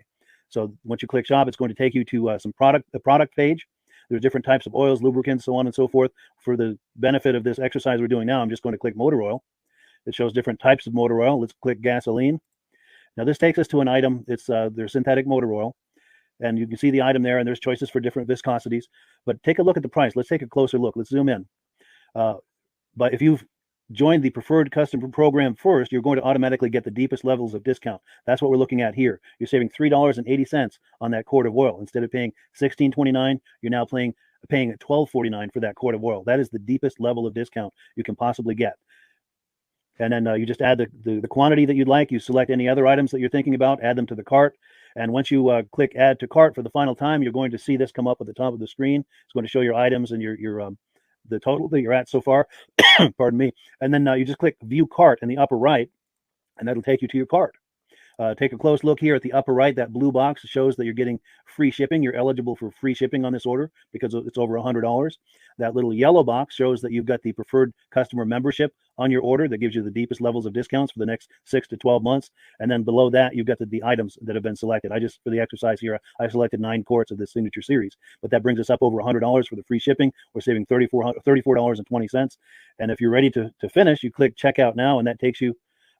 So once you click Shop, it's going to take you to the product page. There's different types of oils, lubricants, so on and so forth. For the benefit of this exercise we're doing now, I'm just going to click motor oil. It shows different types of motor oil. Let's click gasoline. Now this takes us to an item. It's their synthetic motor oil. And you can see the item there, and there's choices for different viscosities. But take a look at the price. Let's take a closer look. Let's zoom in. But if you've joined the preferred customer program first, you're going to automatically get the deepest levels of discount. That's what we're looking at here. You're saving $3.80 on that quart of oil. Instead of paying $16.29, you're now paying $12.49 for that quart of oil. That is the deepest level of discount you can possibly get. And then you just add the quantity that you'd like. You select any other items that you're thinking about, add them to the cart. And once you click Add to Cart for the final time, you're going to see this come up at the top of the screen. It's going to show your items and your the total that you're at so far. Pardon me. And then you just click View Cart in the upper right, and that'll take you to your cart. Take a close look here at the upper right. That blue box shows that you're getting free shipping. You're eligible for free shipping on this order because it's over $100. That little yellow box shows that you've got the preferred customer membership on your order. That gives you the deepest levels of discounts for the next 6 to 12 months. And then below that, you've got the items that have been selected. For the exercise here, I selected 9 quarts of the signature series, but that brings us up over $100 for the free shipping. We're saving $34.20. And if you're ready to finish, you click Checkout Now, and that takes you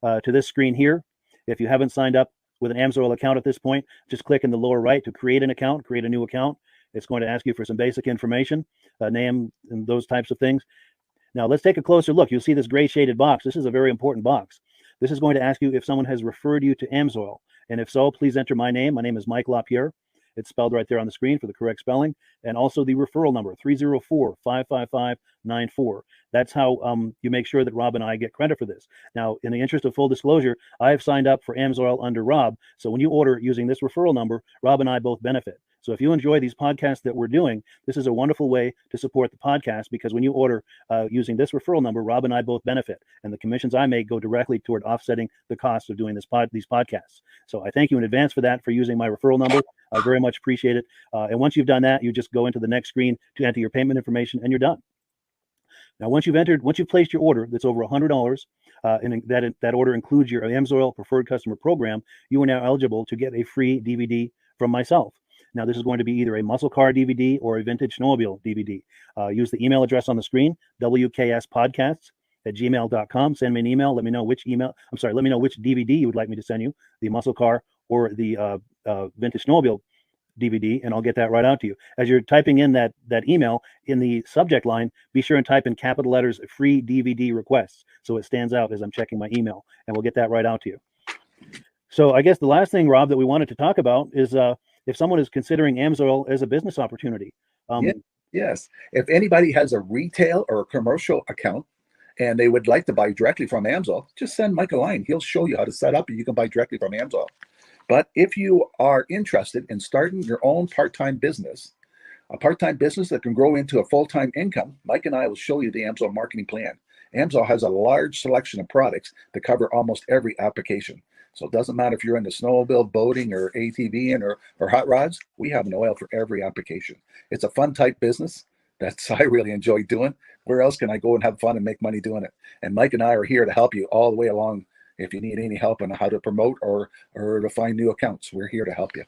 to this screen here. If you haven't signed up with an AMSOIL account at this point, just click in the lower right to create an account, create a new account. It's going to ask you for some basic information, name and those types of things. Now let's take a closer look. You'll see this gray shaded box. This is a very important box. This is going to ask you if someone has referred you to AMSOIL. And if so, please enter my name. My name is Mike LaPierre. It's spelled right there on the screen for the correct spelling. And also the referral number, 304-555-94. That's how you make sure that Rob and I get credit for this. Now, in the interest of full disclosure, I have signed up for AMSOIL under Rob. So when you order using this referral number, Rob and I both benefit. So if you enjoy these podcasts that we're doing, this is a wonderful way to support the podcast, because when you order using this referral number, Rob and I both benefit. And the commissions I make go directly toward offsetting the cost of doing these podcasts. So I thank you in advance for that, for using my referral number. I very much appreciate it. And once you've done that, you just go into the next screen to enter your payment information, and you're done. Now, once you've placed your order that's over $100, and that order includes your AMSOIL preferred customer program, you are now eligible to get a free DVD from myself. Now, this is going to be either a muscle car DVD or a vintage snowmobile DVD. Use the email address on the screen, wkspodcasts@gmail.com. Send me an email. Let me know which DVD you would like me to send you, the muscle car or the vintage snowmobile DVD, and I'll get that right out to you. As you're typing in that email, in the subject line, be sure and type in capital letters, free DVD requests, so it stands out as I'm checking my email, and we'll get that right out to you. So I guess the last thing, Rob, that we wanted to talk about is if someone is considering AMSOIL as a business opportunity. Yes. If anybody has a retail or a commercial account and they would like to buy directly from AMSOIL, just send Mike a line. He'll show you how to set up, and you can buy directly from AMSOIL. But if you are interested in starting your own part-time business, a part-time business that can grow into a full-time income, Mike and I will show you the AMSOIL marketing plan. AMSOIL has a large selection of products that cover almost every application. So it doesn't matter if you're into snowmobile, boating, or ATVing, or hot rods. We have an oil for every application. It's a fun type business that's I really enjoy doing. Where else can I go and have fun and make money doing it? And Mike and I are here to help you all the way along. If you need any help on how to promote or to find new accounts, we're here to help you.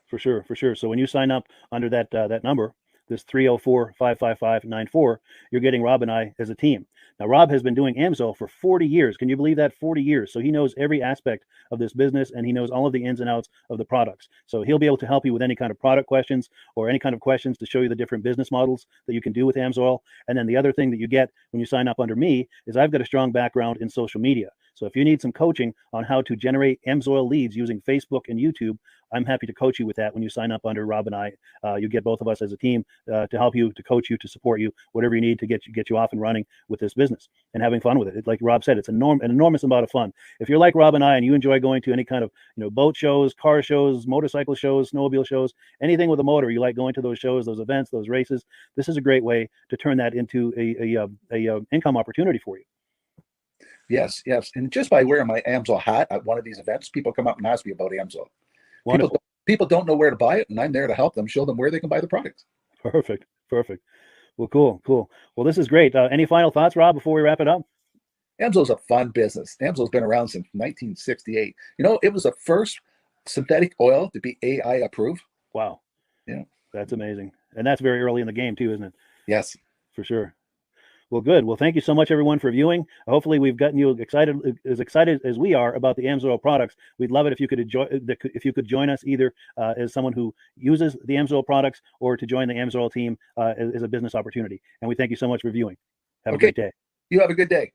For sure. So when you sign up under that number, this 304-555-94, you're getting Rob and I as a team. Now, Rob has been doing AMSOIL for 40 years. Can you believe that? 40 years. So he knows every aspect of this business, and he knows all of the ins and outs of the products. So he'll be able to help you with any kind of product questions or any kind of questions to show you the different business models that you can do with AMSOIL. And then the other thing that you get when you sign up under me is I've got a strong background in social media. So if you need some coaching on how to generate AMSOIL leads using Facebook and YouTube, I'm happy to coach you with that when you sign up under Rob and I. You get both of us as a team to help you, to coach you, to support you, whatever you need to get you off and running with this business and having fun with it. Like Rob said, it's an enormous amount of fun. If you're like Rob and I and you enjoy going to any kind of boat shows, car shows, motorcycle shows, snowmobile shows, anything with a motor, you like going to those shows, those events, those races, this is a great way to turn that into a income opportunity for you. Yes, yes. And just by wearing my AMSOIL hat at one of these events, people come up and ask me about AMSOIL. People don't know where to buy it, and I'm there to help them, show them where they can buy the product. Perfect. Well, cool. Well, this is great. Any final thoughts, Rob, before we wrap it up? AMSOIL's a fun business. AMSOIL's been around since 1968. It was the first synthetic oil to be AI approved. Wow. Yeah. That's amazing. And that's very early in the game too, isn't it? Yes. For sure. Well, good. Well, thank you so much, everyone, for viewing. Hopefully, we've gotten you excited as we are about the AMSOIL products. We'd love it if you could join us either as someone who uses the AMSOIL products or to join the AMSOIL team as a business opportunity. And we thank you so much for viewing. Have a great day. You have a good day.